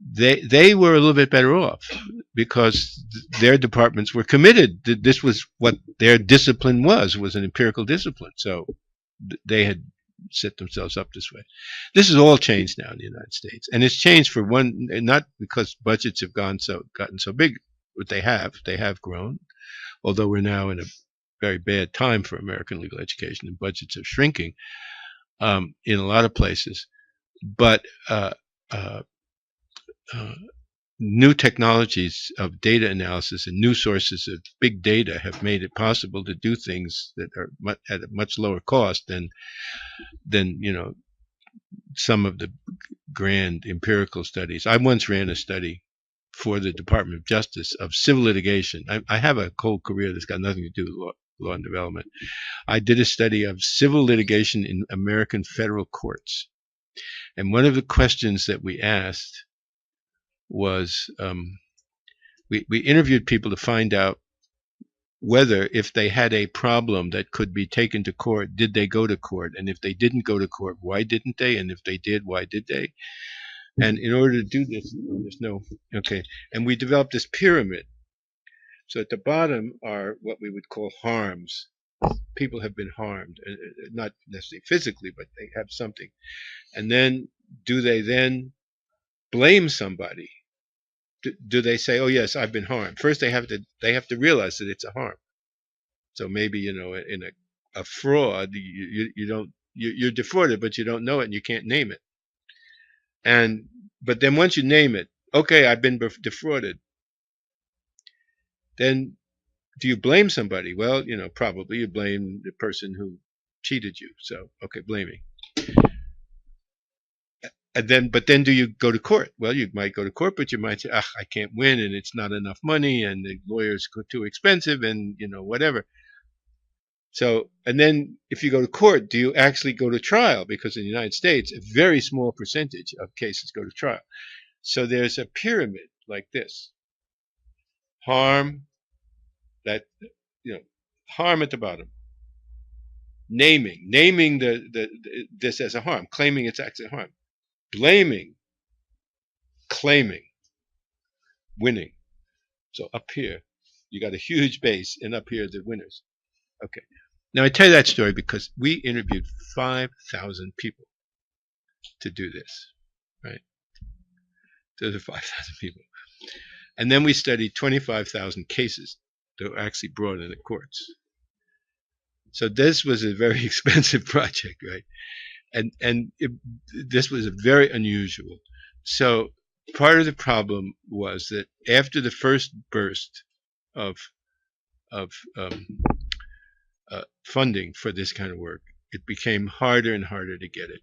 they were a little bit better off because their departments were committed. This was what their discipline was an empirical discipline. So they had set themselves up this way. This has all changed now in the United States, and it's changed for one, not because budgets have gotten so big, but they have grown. Although we're now in a very bad time for American legal education, and budgets are shrinking in a lot of places. But new technologies of data analysis and new sources of big data have made it possible to do things that are at a much lower cost than some of the grand empirical studies. I once ran a study for the Department of Justice of civil litigation. I have a whole career that's got nothing to do with law and development. I did a study of civil litigation in American federal courts. And one of the questions that we asked was, we interviewed people to find out whether, if they had a problem that could be taken to court, did they go to court? And if they didn't go to court, why didn't they? And if they did, why did they? And in order to do this, and we developed this pyramid. So at the bottom are what we would call harms. People have been harmed, not necessarily physically, but they have something. And then, do they then blame somebody? Do they say, "Oh yes, I've been harmed"? First, they have to realize that it's a harm. So maybe in a fraud, you're defrauded, but you don't know it and you can't name it. But then once you name it, okay, I've been defrauded. Then do you blame somebody? Well, probably you blame the person who cheated you. So, okay, blaming. But then do you go to court? Well, you might go to court, but you might say, I can't win, and it's not enough money, and the lawyer's too expensive, and whatever. So, and then if you go to court, do you actually go to trial? Because in the United States, a very small percentage of cases go to trial. So there's a pyramid like this. Harm, harm at the bottom. Naming this as a harm, claiming it's actually a harm. Blaming, claiming, winning. So up here, you got a huge base, and up here are the winners. Okay. Now I tell you that story because we interviewed 5,000 people to do this, right? Those are 5,000 people. And then we studied 25,000 cases that were actually brought in the courts. So this was a very expensive project, right? And this was very unusual. So part of the problem was that after the first burst of funding for this kind of work, it became harder and harder to get it.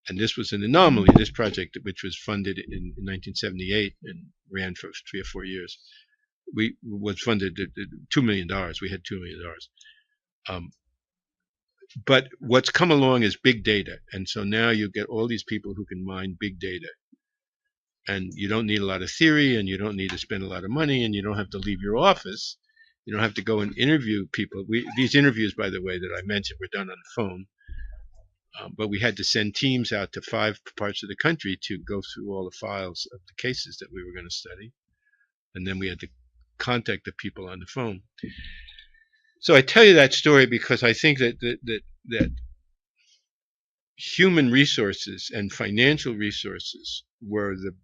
And this was an anomaly. This project, which was funded in 1978 and ran for 3 or 4 years, was funded at $2 million. We had $2 million. But what's come along is big data. And so now you get all these people who can mine big data. And you don't need a lot of theory, and you don't need to spend a lot of money, and you don't have to leave your office. You don't have to go and interview people. These interviews, by the way, that I mentioned were done on the phone. But we had to send teams out to 5 parts of the country to go through all the files of the cases that we were going to study. And then we had to contact the people on the phone. So I tell you that story because I think that human resources and financial resources were the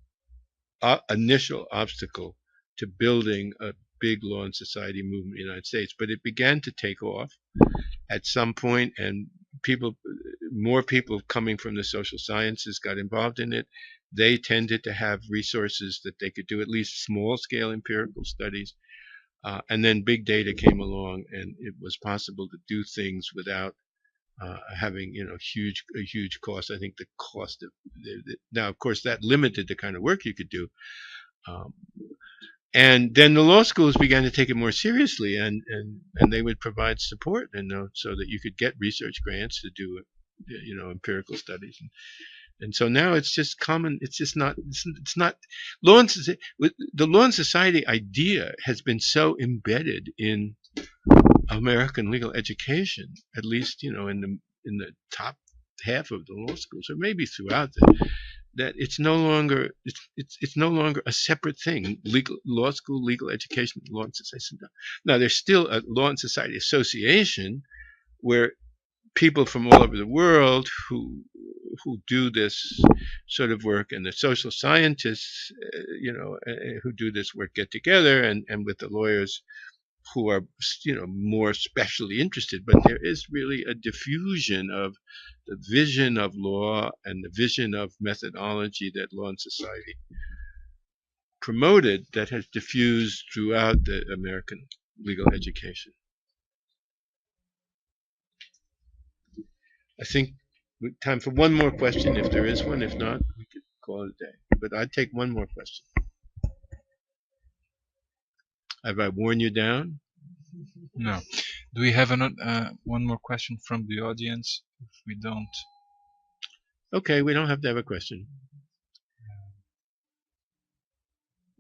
initial obstacle to building a big law and society movement in the United States. But it began to take off at some point, and more people coming from the social sciences got involved in it. They tended to have resources that they could do at least small-scale empirical studies. And then big data came along, and it was possible to do things without having a huge cost. I think the cost of now, of course, that limited the kind of work you could do. And then the law schools began to take it more seriously, and they would provide support, so that you could get research grants to do empirical studies. And so now it's just common. It's just not. It's not. The law and society idea has been so embedded in American legal education, at least in the top half of the law schools, or maybe throughout that it's no longer a separate thing. Law school, legal education, law and society. Now there's still a law and society association where people from all over the world who do this sort of work, and the social scientists, who do this work, get together, and with the lawyers who are, more specially interested. But there is really a diffusion of the vision of law and the vision of methodology that law and society promoted that has diffused throughout the American legal education. I think time for one more question, if there is one. If not, we could call it a day. But I'd take one more question. Have I worn you down? No. Do we have one more question from the audience? If we don't, okay, we don't have to have a question.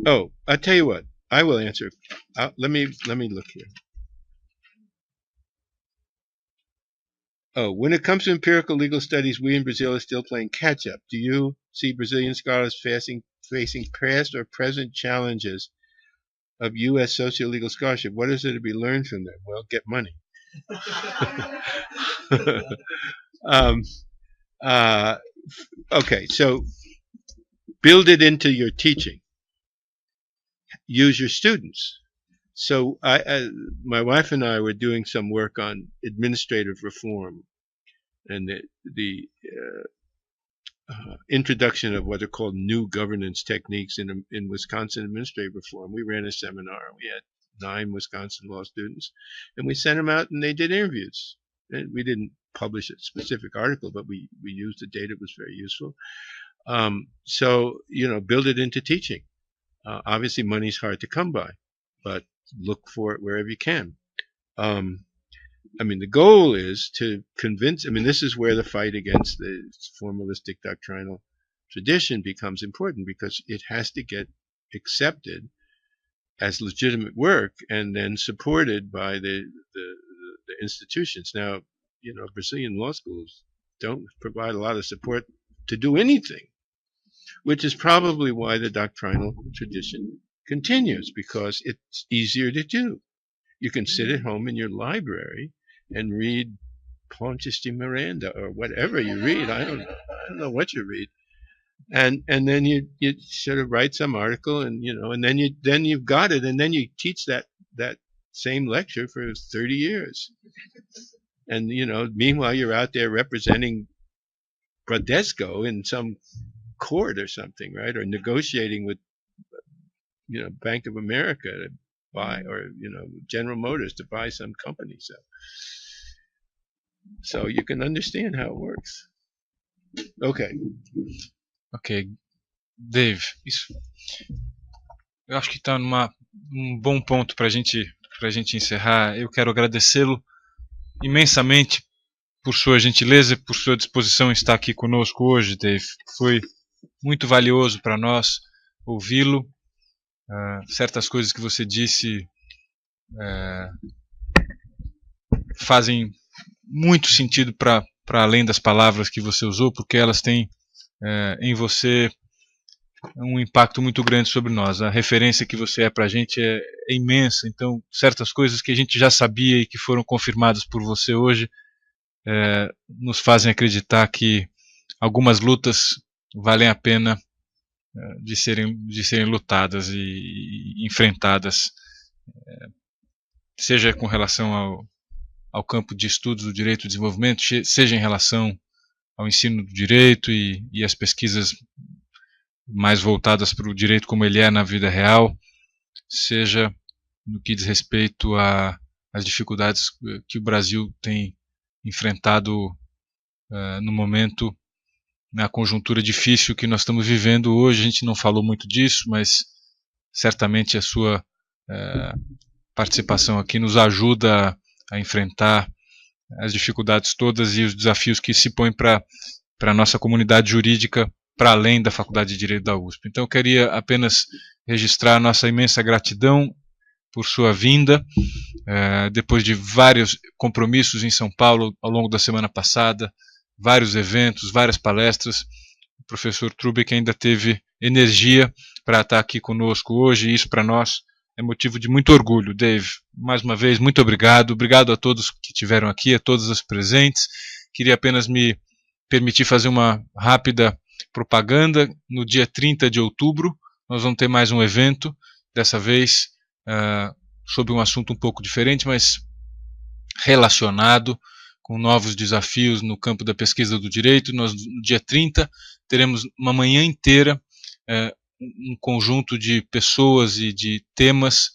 Oh, I'll tell you what. I will answer. Let me look here. Oh, when it comes to empirical legal studies, we in Brazil are still playing catch-up. Do you see Brazilian scholars facing past or present challenges of U.S. socio-legal scholarship? What is there to be learned from them? Well, get money. Okay, so build it into your teaching. Use your students. So my wife and I were doing some work on administrative reform and the introduction of what are called new governance techniques in Wisconsin administrative reform. We ran a seminar. We had 9 Wisconsin law students, and we sent them out and they did interviews. And we didn't publish a specific article, but we used the data. It was very useful. So, build it into teaching. Obviously, money's hard to come by, but look for it wherever you can. The goal is to convince. This is where the fight against the formalistic doctrinal tradition becomes important, because it has to get accepted as legitimate work and then supported by the institutions. Now, Brazilian law schools don't provide a lot of support to do anything, which is probably why the doctrinal tradition continues, because it's easier to do. You can sit at home in your library and read Pontes de Miranda or whatever you read. I don't know what you read, and then you sort of write some article, and and then you've got it, and then you teach that same lecture for 30 years, and meanwhile you're out there representing Bradesco in some court or something, right? Or negotiating with Bank of America to buy, or General Motors to buy some company. So you can understand how it works. Okay. Ok. Dave, eu acho que está bom ponto para a gente encerrar. Eu quero agradecê-lo imensamente por sua gentileza e por sua disposição em estar aqui conosco hoje, Dave. Foi muito valioso para nós ouvi-lo. Certas coisas que você disse fazem muito sentido para além das palavras que você usou, porque elas têm em você um impacto muito grande sobre nós. A referência que você é para a gente é imensa. Então, certas coisas que a gente já sabia e que foram confirmadas por você hoje nos fazem acreditar que algumas lutas valem a pena de serem lutadas e enfrentadas, seja com relação ao campo de estudos do direito do desenvolvimento, seja em relação ao ensino do direito e as pesquisas mais voltadas para o direito como ele é na vida real, seja no que diz respeito às dificuldades que o Brasil tem enfrentado no momento, na conjuntura difícil que nós estamos vivendo hoje. A gente não falou muito disso, mas certamente a sua participação aqui nos ajuda a enfrentar as dificuldades todas e os desafios que se põem para a nossa comunidade jurídica para além da Faculdade de Direito da USP. Então eu queria apenas registrar a nossa imensa gratidão por sua vinda, depois de vários compromissos em São Paulo ao longo da semana passada, vários eventos, várias palestras. o professor Trubek ainda teve energia para estar aqui conosco hoje, e isso para nós é motivo de muito orgulho. Dave, mais uma vez, muito obrigado. Obrigado a todos que estiveram aqui, a todos os presentes. Queria apenas me permitir fazer uma rápida propaganda. No dia 30 de outubro, nós vamos ter mais um evento, dessa vez sobre um assunto um pouco diferente, mas relacionado com novos desafios no campo da pesquisa do direito. Nós, no dia 30, teremos uma manhã inteira, um conjunto de pessoas e de temas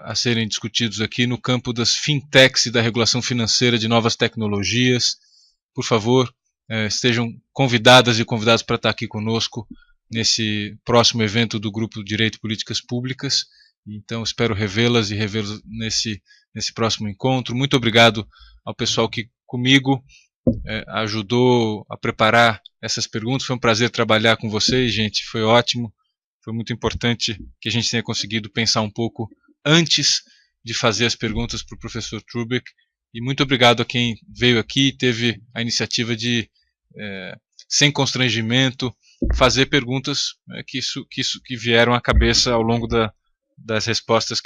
a serem discutidos aqui no campo das fintechs e da regulação financeira de novas tecnologias. Por favor, estejam convidadas e convidados para estar aqui conosco nesse próximo evento do Grupo Direito e Políticas Públicas. Então, espero revê-las e revê-los nesse próximo encontro. Muito obrigado ao pessoal que comigo ajudou a preparar essas perguntas. Foi um prazer trabalhar com vocês, gente. Foi ótimo. Foi muito importante que a gente tenha conseguido pensar um pouco antes de fazer as perguntas para o professor Trubek. E muito obrigado a quem veio aqui e teve a iniciativa de, sem constrangimento, fazer perguntas que vieram à cabeça ao longo das respostas que